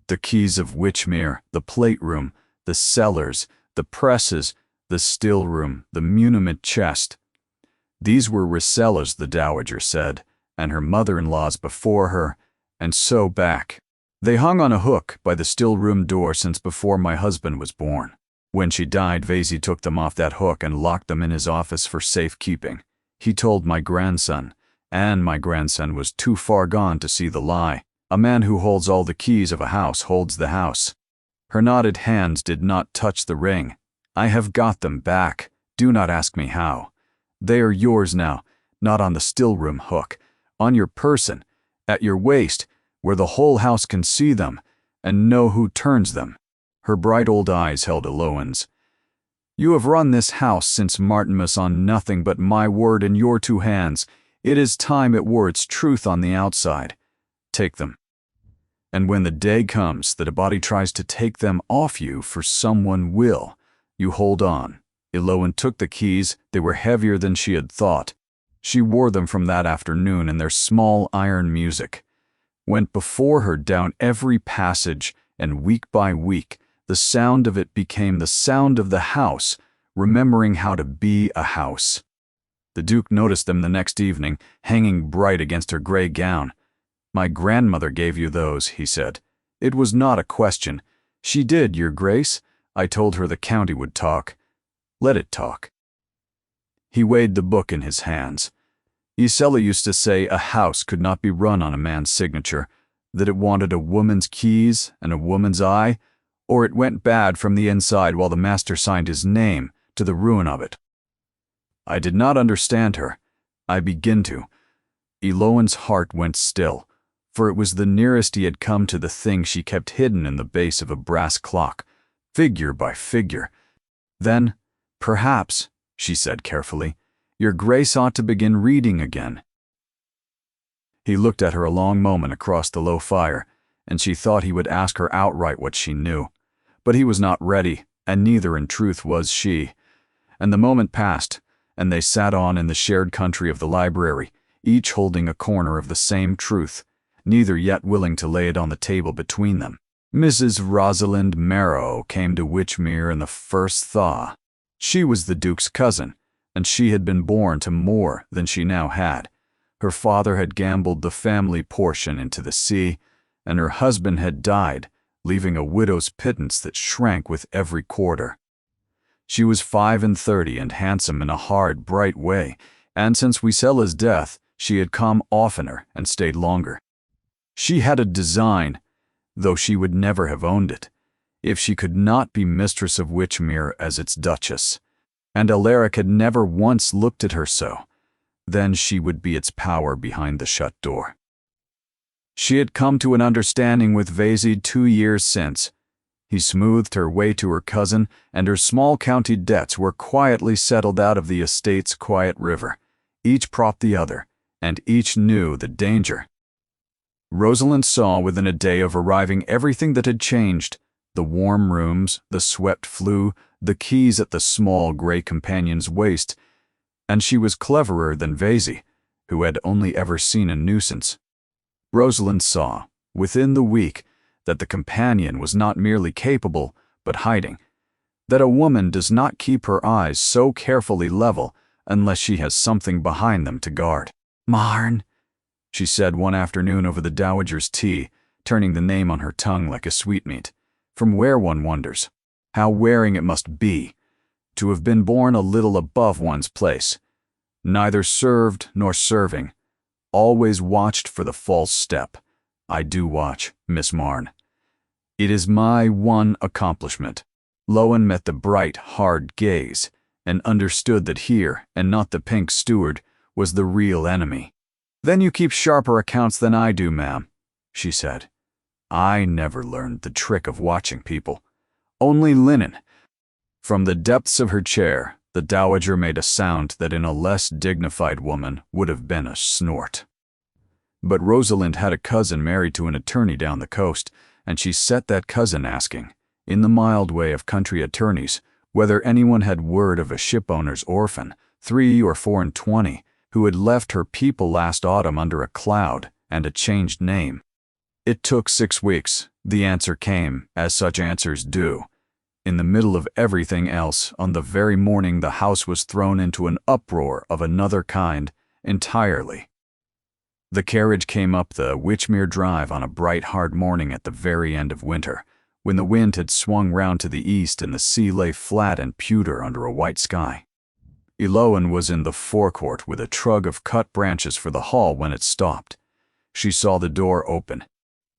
Speaker 1: The keys of Witchmere, the plate room, the cellars, the presses, the still room, the muniment chest. These were Risella's, the Dowager said, and her mother-in-law's before her, and so back. They hung on a hook by the still room door since before my husband was born. When she died, Vasey took them off that hook and locked them in his office for safekeeping. He told my grandson, and my grandson was too far gone to see the lie. A man who holds all the keys of a house holds the house. Her knotted hands did not touch the ring. "I have got them back. Do not ask me how. They are yours now, not on the still room hook, on your person, at your waist, where the whole house can see them, and know who turns them." Her bright old eyes held Elowen's. You have run this house since Martinmas on nothing but my word and your 2 hands. It is time it wore its truth on the outside. Take them. And when the day comes that a body tries to take them off you, for someone will, you hold on. Eloan took the keys. They were heavier than she had thought. She wore them from that afternoon, and their small iron music went before her down every passage, and week by week, the sound of it became the sound of the house, remembering how to be a house. The Duke noticed them the next evening, hanging bright against her gray gown. "My grandmother gave you those," he said. "It was not a question. She did, your grace. I told her the county would talk. Let it talk." He weighed the book in his hands. Isella used to say a house could not be run on a man's signature, that it wanted a woman's keys and a woman's eye, or it went bad from the inside while the master signed his name, to the ruin of it. I did not understand her. I begin to. Eloan's heart went still, for it was the nearest he had come to the thing she kept hidden in the base of a brass clock, figure by figure. "Then, perhaps," she said carefully, "your grace ought to begin reading again." He looked at her a long moment across the low fire, and she thought he would ask her outright what she knew. But he was not ready, and neither in truth was she. And the moment passed, and they sat on in the shared country of the library, each holding a corner of the same truth, neither yet willing to lay it on the table between them. Mrs. Rosalind Marrow came to Witchmere in the first thaw. She was the Duke's cousin, and she had been born to more than she now had. Her father had gambled the family portion into the sea, and her husband had died, leaving a widow's pittance that shrank with every quarter. She was 35 and handsome in a hard, bright way, and since Wisella's death, she had come oftener and stayed longer. She had a design, though she would never have owned it, if she could not be mistress of Witchmere as its duchess, and Alaric had never once looked at her so. Then she would be its power behind the shut door. She had come to an understanding with Vaizid 2 years since. He smoothed her way to her cousin, and her small county debts were quietly settled out of the estate's quiet river. Each propped the other, and each knew the danger. Rosalind saw within a day of arriving everything that had changed: the warm rooms, the swept flue, the keys at the small gray companion's waist, and she was cleverer than Vaizid, who had only ever seen a nuisance. Rosalind saw, within the week, that the companion was not merely capable, but hiding, that a woman does not keep her eyes so carefully level unless she has something behind them to guard. "Marn," she said one afternoon over the dowager's tea, turning the name on her tongue like a sweetmeat, from where one wonders. How wearing it must be, to have been born a little above one's place, neither served nor serving, always watched for the false step. I do watch, Miss Marn. It is my one accomplishment. Lowen met the bright, hard gaze, and understood that here, and not the pink steward, was the real enemy. "Then you keep sharper accounts than I do, ma'am," she said. "I never learned the trick of watching people. Only linen." From the depths of her chair, the dowager made a sound that in a less dignified woman would have been a snort. But Rosalind had a cousin married to an attorney down the coast, and she set that cousin asking, in the mild way of country attorneys, whether anyone had word of a shipowner's orphan, 3 or 24, who had left her people last autumn under a cloud and a changed name. It took 6 weeks. The answer came, as such answers do. In the middle of everything else, on the very morning the house was thrown into an uproar of another kind, entirely. The carriage came up the Witchmere Drive on a bright, hard morning at the very end of winter, when the wind had swung round to the east and the sea lay flat and pewter under a white sky. Eloan was in the forecourt with a trug of cut branches for the hall when it stopped. She saw the door open.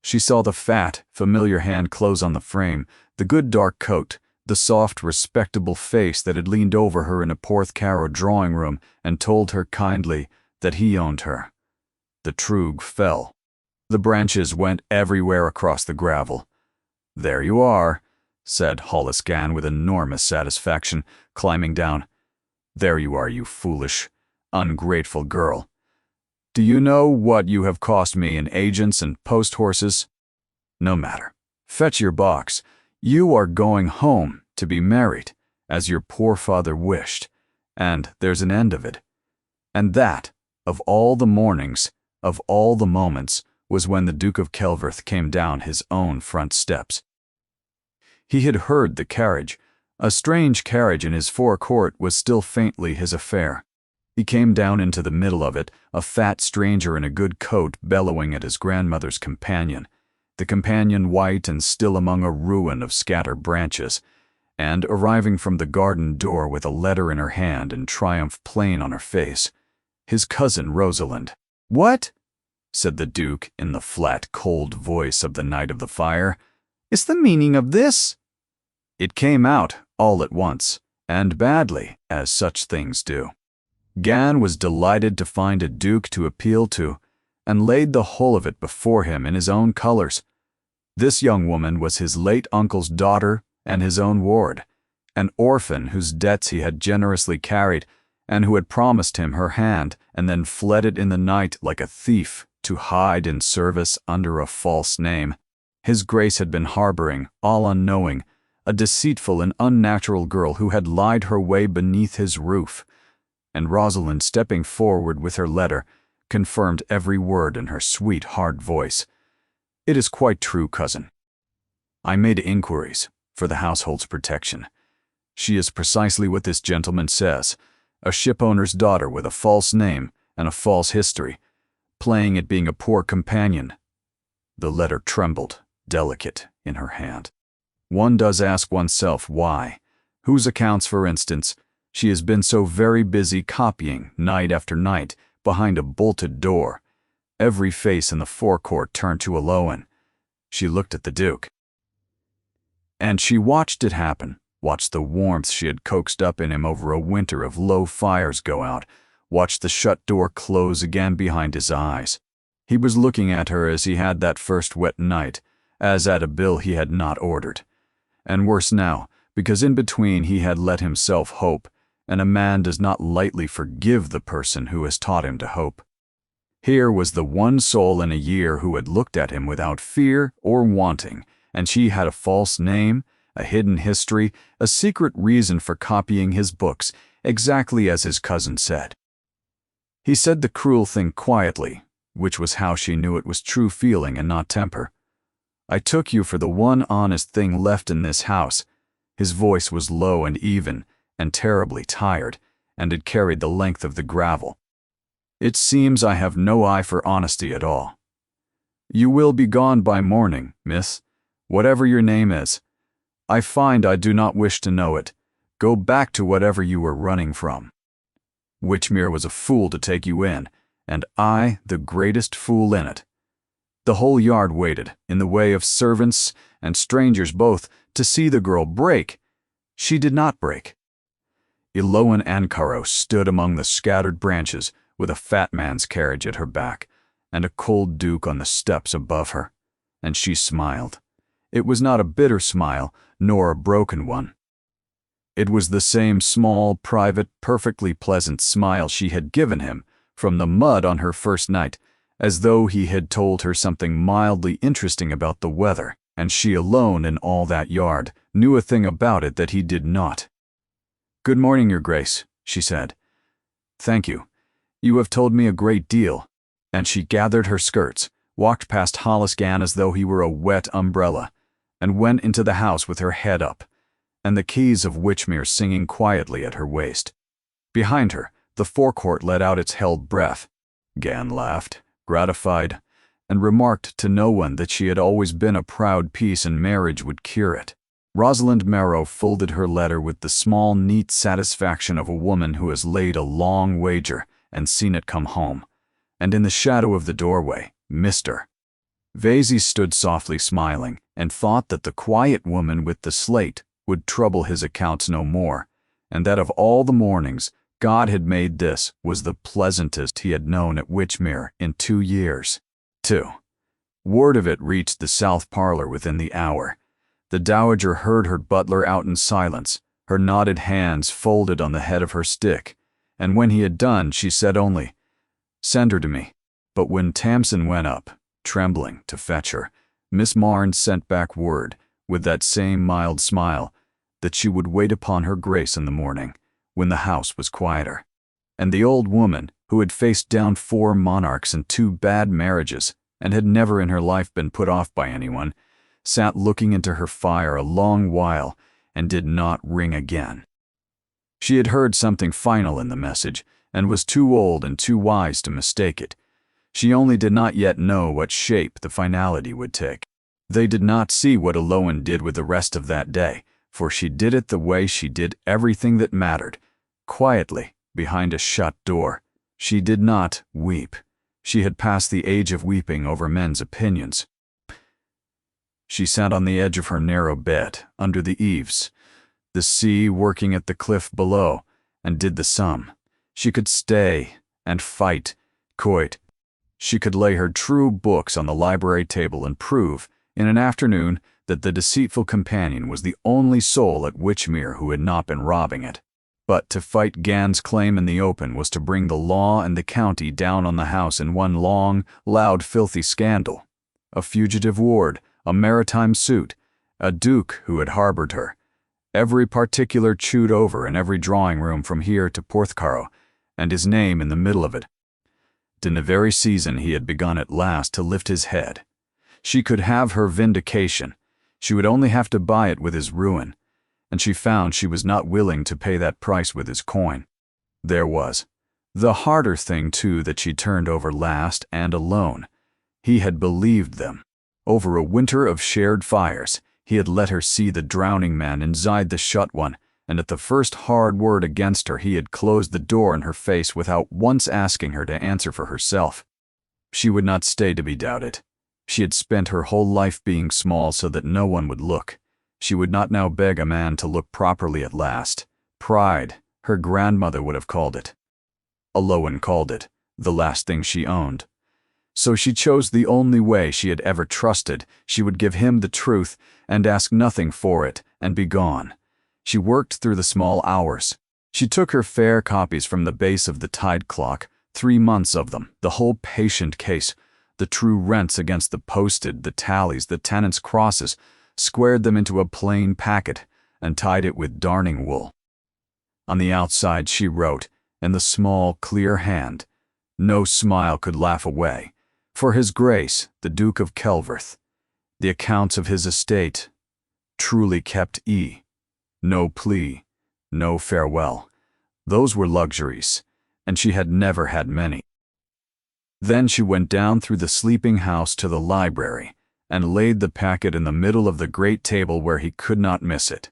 Speaker 1: She saw the fat, familiar hand close on the frame, the good dark coat, the soft, respectable face that had leaned over her in a Porthcarrow drawing-room and told her kindly that he owned her. The trug fell. The branches went everywhere across the gravel. "There you are," said Hollis Gann with enormous satisfaction, climbing down. "There you are, you foolish, ungrateful girl. Do you know what you have cost me in agents and post horses? No matter. Fetch your box. You are going home to be married, as your poor father wished, and there's an end of it." And that, of all the mornings, of all the moments, was when the Duke of Kelverth came down his own front steps. He had heard the carriage. A strange carriage in his forecourt was still faintly his affair. He came down into the middle of it, a fat stranger in a good coat bellowing at his grandmother's companion, the companion white and still among a ruin of scattered branches, and arriving from the garden door with a letter in her hand and triumph plain on her face, his cousin Rosalind. "What?" said the Duke in the flat, cold voice of the night of the fire. "Is the meaning of this?" It came out all at once, and badly, as such things do. Gann was delighted to find a duke to appeal to, and laid the whole of it before him in his own colors. This young woman was his late uncle's daughter and his own ward, an orphan whose debts he had generously carried, and who had promised him her hand and then fled it in the night like a thief to hide in service under a false name. His Grace had been harboring, all unknowing, a deceitful and unnatural girl who had lied her way beneath his roof, and Rosalind, stepping forward with her letter, confirmed every word in her sweet, hard voice. "It is quite true, cousin. I made inquiries for the household's protection. She is precisely what this gentleman says, a shipowner's daughter with a false name and a false history, playing at being a poor companion." The letter trembled, delicate, in her hand. One does ask oneself why. Whose accounts, for instance, she has been so very busy copying night after night behind a bolted door, every face in the forecourt turned to Alohan. She looked at the Duke. And she watched it happen, watched the warmth she had coaxed up in him over a winter of low fires go out, watched the shut door close again behind his eyes. He was looking at her as he had that first wet night, as at a bill he had not ordered. And worse now, because in between he had let himself hope, and a man does not lightly forgive the person who has taught him to hope. Here was the one soul in a year who had looked at him without fear or wanting, and she had a false name, a hidden history, a secret reason for copying his books, exactly as his cousin said. He said the cruel thing quietly, which was how she knew it was true feeling and not temper. "I took you for the one honest thing left in this house." His voice was low and even, and terribly tired, and it carried the length of the gravel. "It seems I have no eye for honesty at all. You will be gone by morning, miss, whatever your name is. I find I do not wish to know it. Go back to whatever you were running from. Witchmere was a fool to take you in, and I the greatest fool in it. The whole yard waited, in the way of servants and strangers both, to see the girl break. She did not break. Alohan Ankaro stood among the scattered branches with a fat man's carriage at her back and a cold duke on the steps above her, and she smiled. It was not a bitter smile, nor a broken one. It was the same small, private, perfectly pleasant smile she had given him from the mud on her first night, as though he had told her something mildly interesting about the weather, and she alone in all that yard knew a thing about it that he did not. "Good morning, Your Grace," she said. "Thank you. You have told me a great deal." And she gathered her skirts, walked past Hollis Gann as though he were a wet umbrella, and went into the house with her head up, and the keys of Witchmere singing quietly at her waist. Behind her, the forecourt let out its held breath. Gann laughed, gratified, and remarked to no one that she had always been a proud piece and marriage would cure it. Rosalind Marrow folded her letter with the small, neat satisfaction of a woman who has laid a long wager and seen it come home, and in the shadow of the doorway, Mr. Vesey stood softly smiling and thought that the quiet woman with the slate would trouble his accounts no more, and that of all the mornings God had made this was the pleasantest he had known at Witchmere in 2 years. 2. Word of it reached the south parlor within the hour. The dowager heard her butler out in silence, her knotted hands folded on the head of her stick, and when he had done, she said only, "Send her to me." But when Tamsin went up, trembling, to fetch her, Miss Marne sent back word, with that same mild smile, that she would wait upon her grace in the morning, when the house was quieter. And the old woman, who had faced down 4 monarchs and 2 bad marriages, and had never in her life been put off by anyone, sat looking into her fire a long while and did not ring again. She had heard something final in the message, and was too old and too wise to mistake it. She only did not yet know what shape the finality would take. They did not see what Eloan did with the rest of that day, for she did it the way she did everything that mattered, quietly, behind a shut door. She did not weep. She had passed the age of weeping over men's opinions. She sat on the edge of her narrow bed, under the eaves, the sea working at the cliff below, and did the sum. She could stay and fight, coit. She could lay her true books on the library table and prove, in an afternoon, that the deceitful companion was the only soul at Witchmere who had not been robbing it. But to fight Gan's claim in the open was to bring the law and the county down on the house in one long, loud, filthy scandal. A fugitive ward, a maritime suit, a duke who had harbored her, every particular chewed over in every drawing room from here to Porthcarrow, and his name in the middle of it. In the very season he had begun at last to lift his head. She could have her vindication. She would only have to buy it with his ruin, and she found she was not willing to pay that price with his coin. There was the harder thing, too, that she turned over last and alone. He had believed them. Over a winter of shared fires, he had let her see the drowning man inside the shut one, and at the first hard word against her he had closed the door in her face without once asking her to answer for herself. She would not stay to be doubted. She had spent her whole life being small so that no one would look. She would not now beg a man to look properly at last. Pride, her grandmother would have called it. Eloan called it the last thing she owned. So she chose the only way she had ever trusted. She would give him the truth and ask nothing for it and be gone. She worked through the small hours. She took her fair copies from the base of the tide clock, 3 months of them, the whole patient case, the true rents against the posted, the tallies, the tenants' crosses, squared them into a plain packet, and tied it with darning wool. On the outside she wrote, in the small, clear hand, no smile could laugh away, for his grace, the Duke of Kelverth, the accounts of his estate, truly kept E. No plea, no farewell. Those were luxuries, and she had never had many. Then she went down through the sleeping house to the library, and laid the packet in the middle of the great table where he could not miss it.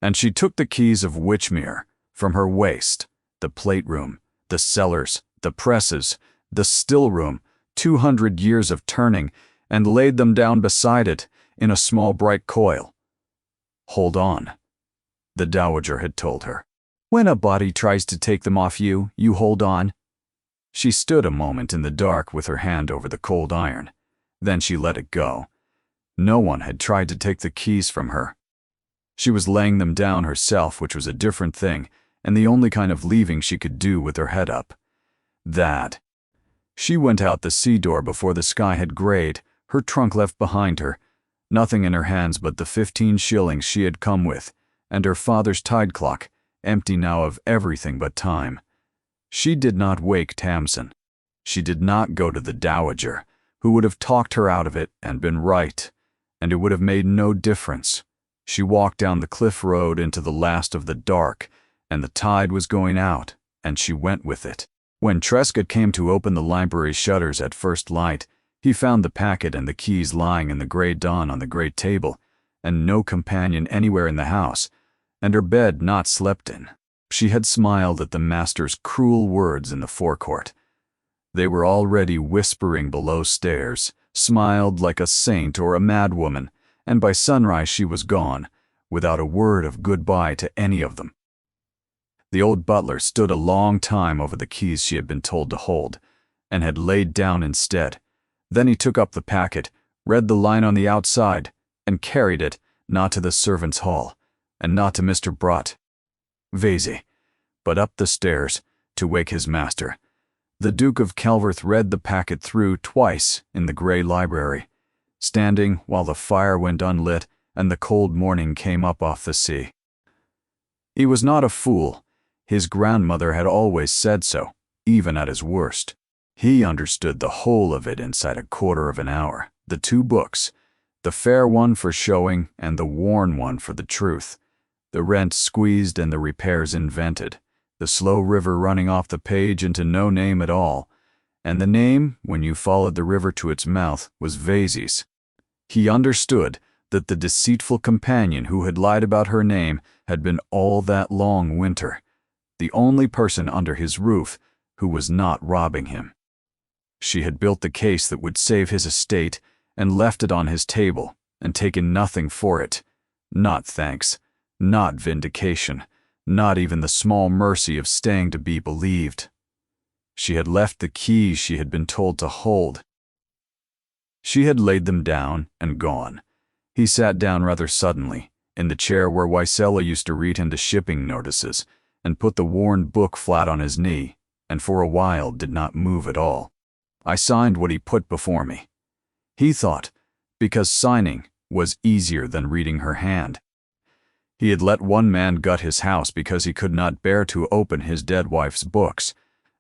Speaker 1: And she took the keys of Witchmere from her waist, the plate room, the cellars, the presses, the still room, 200 years of turning, and laid them down beside it in a small bright coil. Hold on, the dowager had told her. When a body tries to take them off you, you hold on. She stood a moment in the dark with her hand over the cold iron. Then she let it go. No one had tried to take the keys from her. She was laying them down herself, which was a different thing, and the only kind of leaving she could do with her head up. That. She went out the sea door before the sky had grayed, her trunk left behind her, nothing in her hands but the 15 shillings she had come with, and her father's tide clock, empty now of everything but time. She did not wake Tamsin. She did not go to the dowager, who would have talked her out of it and been right, and it would have made no difference. She walked down the cliff road into the last of the dark, and the tide was going out, and she went with it. When Trescott came to open the library shutters at first light, he found the packet and the keys lying in the grey dawn on the great table, and no companion anywhere in the house, and her bed not slept in. She had smiled at the master's cruel words in the forecourt. They were already whispering below stairs, smiled like a saint or a madwoman, and by sunrise she was gone, without a word of goodbye to any of them. The old butler stood a long time over the keys she had been told to hold, and had laid down instead. Then he took up the packet, read the line on the outside, and carried it, not to the servants' hall, and not to Mr. Vesey, but up the stairs, to wake his master. The Duke of Calverth read the packet through twice in the grey library, standing while the fire went unlit and the cold morning came up off the sea. He was not a fool. His grandmother had always said so, even at his worst. He understood the whole of it inside a quarter of an hour. The two books, the fair one for showing and the worn one for the truth, the rent squeezed and the repairs invented, the slow river running off the page into no name at all, and the name, when you followed the river to its mouth, was Vesey's. He understood that the deceitful companion who had lied about her name had been all that long winter, the only person under his roof who was not robbing him. She had built the case that would save his estate and left it on his table and taken nothing for it, not thanks, not vindication, not even the small mercy of staying to be believed. She had left the keys she had been told to hold. She had laid them down and gone. He sat down rather suddenly, in the chair where Wysella used to read him the shipping notices, and put the worn book flat on his knee, and for a while did not move at all. I signed what he put before me. He thought, because signing was easier than reading her hand. He had let one man gut his house because he could not bear to open his dead wife's books,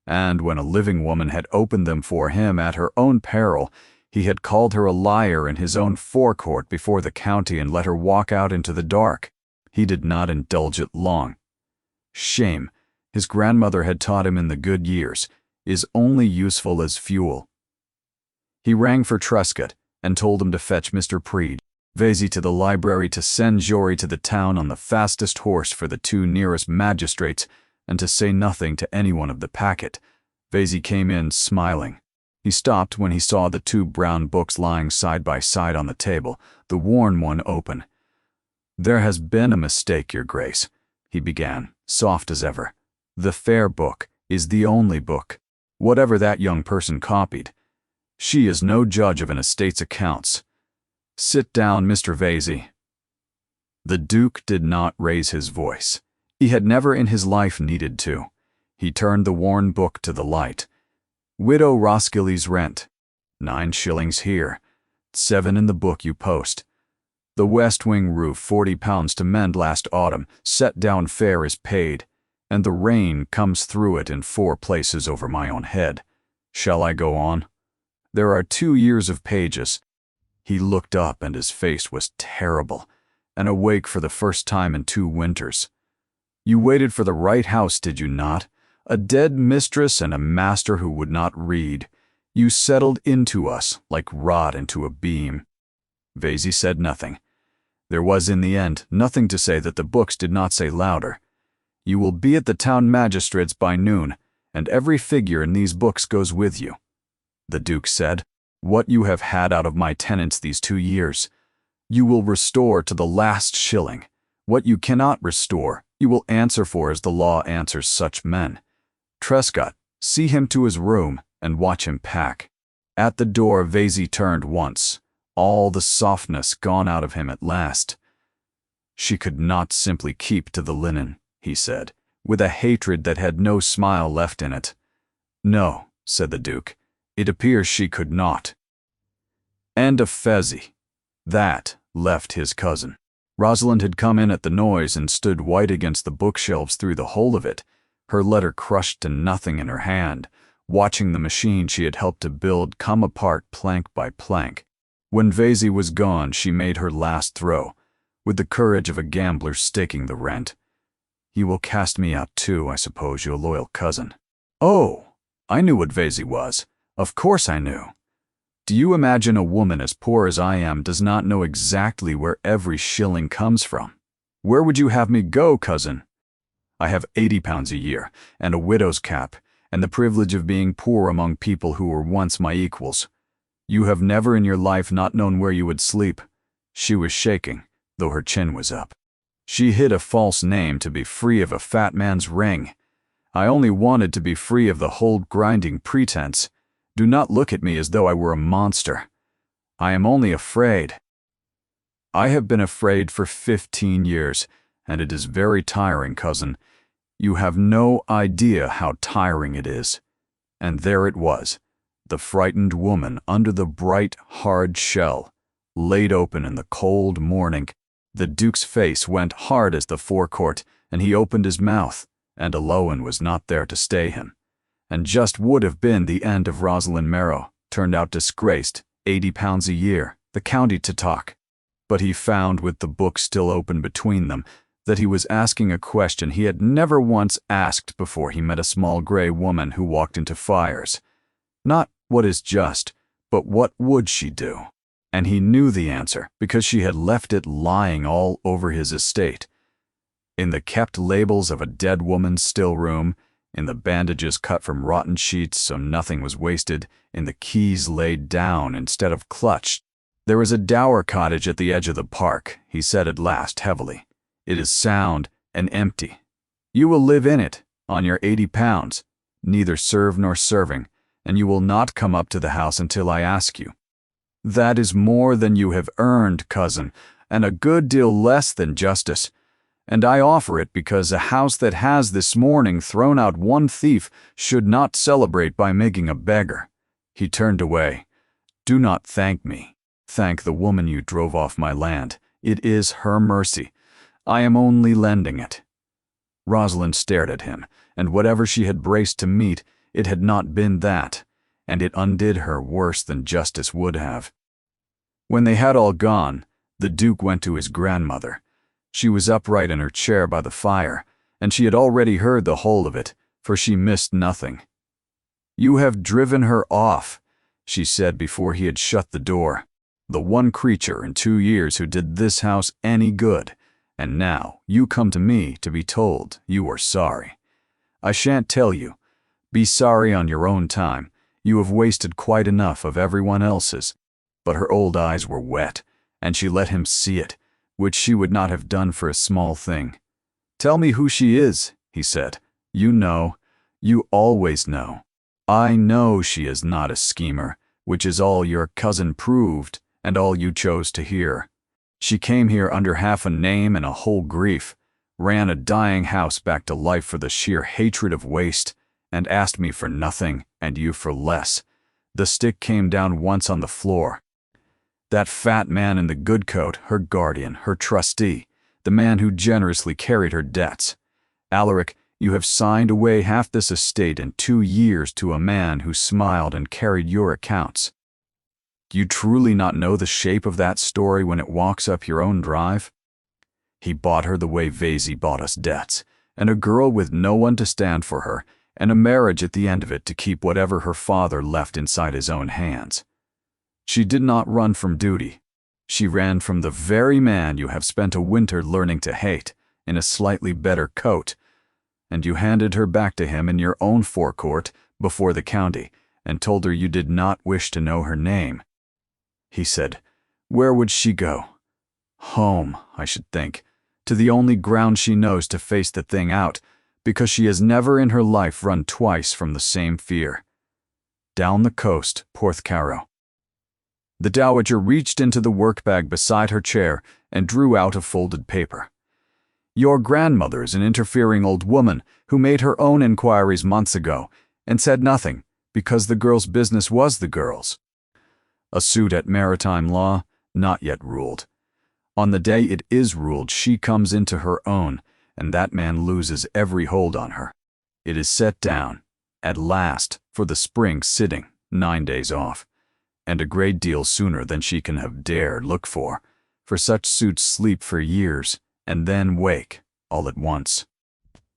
Speaker 1: and when a living woman had opened them for him at her own peril, he had called her a liar in his own forecourt before the county and let her walk out into the dark. He did not indulge it long. Shame, his grandmother had taught him in the good years, is only useful as fuel. He rang for Truscott and told him to fetch Mr. Vesey to the library, to send Jory to the town on the fastest horse for the two nearest magistrates, and to say nothing to anyone of the packet. Vesey came in smiling. He stopped when he saw the two brown books lying side by side on the table, the worn one open. "There has been a mistake, Your Grace," he began, soft as ever. "The fair book is the only book. Whatever that young person copied, she is no judge of an estate's accounts. Sit down, Mr. Vesey." The Duke did not raise his voice. He had never in his life needed to. He turned the worn book to the light. "Widow Roskilly's rent, 9 shillings here, 7 in the book you post. The west wing roof, £40 to mend last autumn, set down fare is paid, and the rain comes through it in 4 places over my own head. Shall I go on? There are 2 years of pages." He looked up and his face was terrible, and awake for the first time in 2 winters. "You waited for the right house, did you not? A dead mistress and a master who would not read. You settled into us like rod into a beam." Vesey said nothing. There was in the end nothing to say that the books did not say louder. "You will be at the town magistrate's by noon, and every figure in these books goes with you," the Duke said. "What you have had out of my tenants these 2 years, you will restore to the last shilling. What you cannot restore, you will answer for as the law answers such men. Truscott, see him to his room and watch him pack." At the door Vesey turned once, all the softness gone out of him at last. "She could not simply keep to the linen," he said, with a hatred that had no smile left in it. "No," said the Duke, "it appears she could not." And of Vesey, that left his cousin. Rosalind had come in at the noise and stood white against the bookshelves through the whole of it, her letter crushed to nothing in her hand, watching the machine she had helped to build come apart plank by plank. When Vesey was gone, she made her last throw, with the courage of a gambler staking the rent. "You will cast me out too, I suppose, you loyal cousin." "Oh, I knew what Vesey was. Of course I knew. Do you imagine a woman as poor as I am does not know exactly where every shilling comes from? Where would you have me go, cousin? I have £80 a year, and a widow's cap, and the privilege of being poor among people who were once my equals. You have never in your life not known where you would sleep." She was shaking, though her chin was up. "She hid a false name to be free of a fat man's ring. I only wanted to be free of the whole grinding pretense. Do not look at me as though I were a monster. I am only afraid." I have been afraid for 15 years, and it is very tiring, cousin. You have no idea how tiring it is. And there it was, the frightened woman under the bright, hard shell, laid open in the cold morning. The Duke's face went hard as the forecourt, and he opened his mouth, and Alowan was not there to stay him. And just would have been the end of Rosalind Marrow, turned out disgraced, £80 a year, the county to talk. But he found, with the book still open between them, that he was asking a question he had never once asked before he met a small gray woman who walked into fires. Not what is just, but what would she do? And he knew the answer because she had left it lying all over his estate. In the kept labels of a dead woman's still room, in the bandages cut from rotten sheets so nothing was wasted, in the keys laid down instead of clutched. There is a dower cottage at the edge of the park, he said at last heavily. It is sound and empty. You will live in it, on your £80, neither serve nor serving, and you will not come up to the house until I ask you. That is more than you have earned, cousin, and a good deal less than justice. And I offer it because a house that has this morning thrown out one thief should not celebrate by making a beggar. He turned away. Do not thank me. Thank the woman you drove off my land. It is her mercy. I am only lending it. Rosalind stared at him, and whatever she had braced to meet, it had not been that, and it undid her worse than justice would have. When they had all gone, the Duke went to his grandmother. She was upright in her chair by the fire, and she had already heard the whole of it, for she missed nothing. You have driven her off, she said before he had shut the door. The one creature in 2 years who did this house any good, and now you come to me to be told you are sorry. I shan't tell you. Be sorry on your own time. You have wasted quite enough of everyone else's. But her old eyes were wet, and she let him see it, which she would not have done for a small thing. Tell me who she is, he said. You know. You always know. I know she is not a schemer, which is all your cousin proved, and all you chose to hear. She came here under half a name and a whole grief, ran a dying house back to life for the sheer hatred of waste, and asked me for nothing, and you for less. The stick came down once on the floor. That fat man in the good coat, her guardian, her trustee, the man who generously carried her debts. Alaric, you have signed away half this estate in 2 years to a man who smiled and carried your accounts. Do you truly not know the shape of that story when it walks up your own drive? He bought her the way Vasey bought us debts, and a girl with no one to stand for her, and a marriage at the end of it to keep whatever her father left inside his own hands. She did not run from duty. She ran from the very man you have spent a winter learning to hate, in a slightly better coat, and you handed her back to him in your own forecourt before the county, and told her you did not wish to know her name. He said, where would she go? Home, I should think, to the only ground she knows to face the thing out, because she has never in her life run twice from the same fear. Down the coast, Porthcarrow. The dowager reached into the work-bag beside her chair and drew out a folded paper. Your grandmother is an interfering old woman who made her own inquiries months ago and said nothing because the girl's business was the girl's. A suit at maritime law, not yet ruled. On the day it is ruled, she comes into her own, and that man loses every hold on her. It is set down, at last, for the spring sitting, 9 days off, and a great deal sooner than she can have dared look for such suits sleep for years, and then wake, all at once.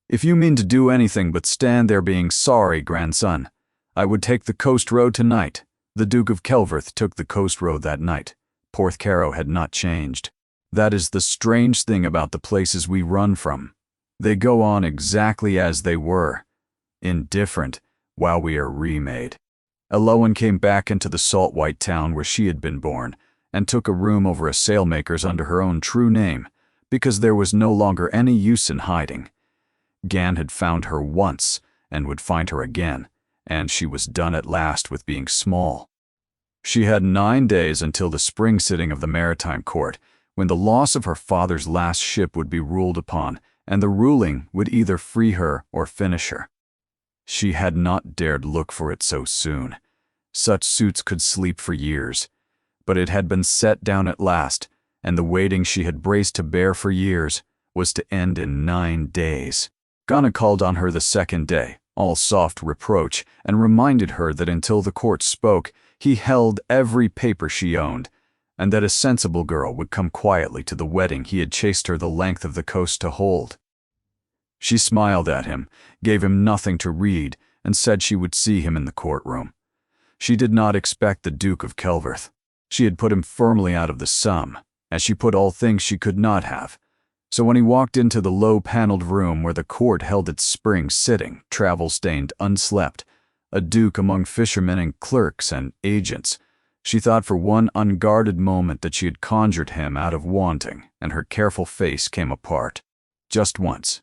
Speaker 1: If you mean to do anything but stand there being sorry, grandson, I would take the coast road tonight. The Duke of Kelverth took the coast road that night. Porthcarrow had not changed. That is the strange thing about the places we run from. They go on exactly as they were, indifferent, while we are remade. Alowan came back into the salt white town where she had been born, and took a room over a sailmaker's under her own true name, because there was no longer any use in hiding. Gan had found her once, and would find her again, and she was done at last with being small. She had 9 days until the spring sitting of the Maritime Court, when the loss of her father's last ship would be ruled upon, and the ruling would either free her or finish her. She had not dared look for it so soon. Such suits could sleep for years. But it had been set down at last, and the waiting she had braced to bear for years was to end in 9 days. Ghana called on her the second day, all soft reproach, and reminded her that until the court spoke, he held every paper she owned, and that a sensible girl would come quietly to the wedding he had chased her the length of the coast to hold. She smiled at him, gave him nothing to read, and said she would see him in the courtroom. She did not expect the Duke of Kelverth. She had put him firmly out of the sum, as she put all things she could not have. So when he walked into the low-paneled room where the court held its spring sitting, travel-stained, unslept, a duke among fishermen and clerks and agents, she thought for one unguarded moment that she had conjured him out of wanting, and her careful face came apart. Just once.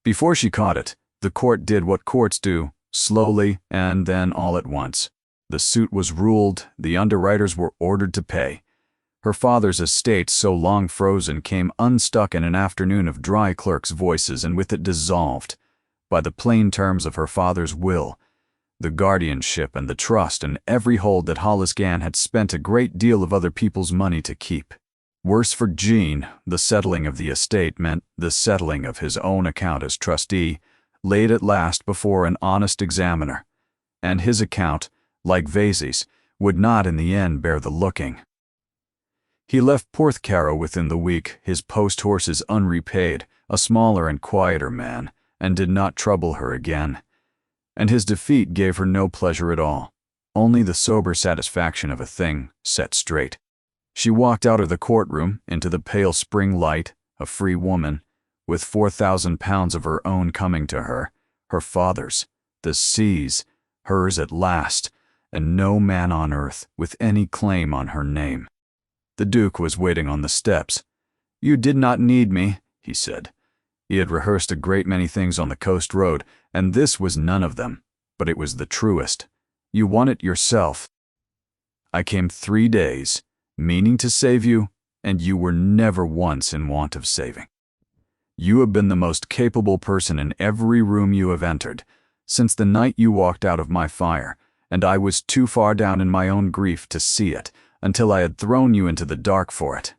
Speaker 1: Before she caught it, the court did what courts do, slowly and then all at once. The suit was ruled, the underwriters were ordered to pay. Her father's estate, so long frozen, came unstuck in an afternoon of dry clerks' voices, and with it dissolved, by the plain terms of her father's will, the guardianship and the trust and every hold that Hollis Gann had spent a great deal of other people's money to keep. Worse for Jean, the settling of the estate meant the settling of his own account as trustee, laid at last before an honest examiner, and his account, like Vesey's, would not in the end bear the looking. He left Porthcarrow within the week, his post-horses unrepaid, a smaller and quieter man, and did not trouble her again. And his defeat gave her no pleasure at all, only the sober satisfaction of a thing set straight. She walked out of the courtroom into the pale spring light, a free woman, with £4,000 of her own coming to her, her father's, the sea's, hers at last, and no man on earth with any claim on her name. The Duke was waiting on the steps. "You did not need me," he said. He had rehearsed a great many things on the coast road, and this was none of them, but it was the truest. "You won it yourself. I came 3 days, meaning to save you, and you were never once in want of saving. You have been the most capable person in every room you have entered, since the night you walked out of my fire, and I was too far down in my own grief to see it, until I had thrown you into the dark for it."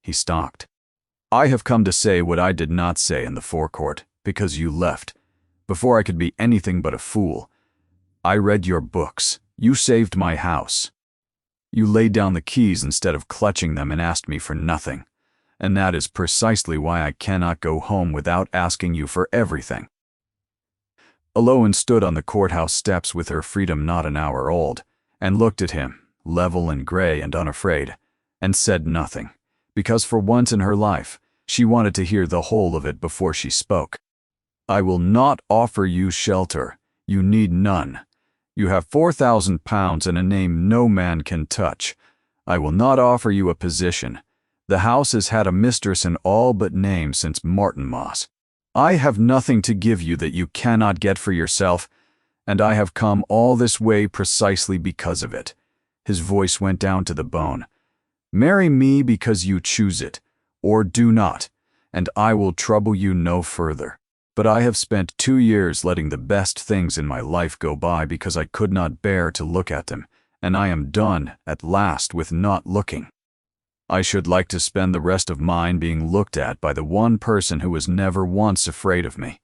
Speaker 1: He stopped. "I have come to say what I did not say in the forecourt, because you left, before I could be anything but a fool. I read your books. You saved my house. You laid down the keys instead of clutching them and asked me for nothing. And that is precisely why I cannot go home without asking you for everything." Eloan stood on the courthouse steps with her freedom not an hour old, and looked at him, level and gray and unafraid, and said nothing, because for once in her life she wanted to hear the whole of it before she spoke. "I will not offer you shelter. You need none. You have £4,000 and a name no man can touch. I will not offer you a position. The house has had a mistress in all but name since Martinmas. I have nothing to give you that you cannot get for yourself, and I have come all this way precisely because of it." His voice went down to the bone. "Marry me because you choose it, or do not, and I will trouble you no further. But I have spent 2 years letting the best things in my life go by because I could not bear to look at them, and I am done, at last, with not looking. I should like to spend the rest of mine being looked at by the one person who was never once afraid of me.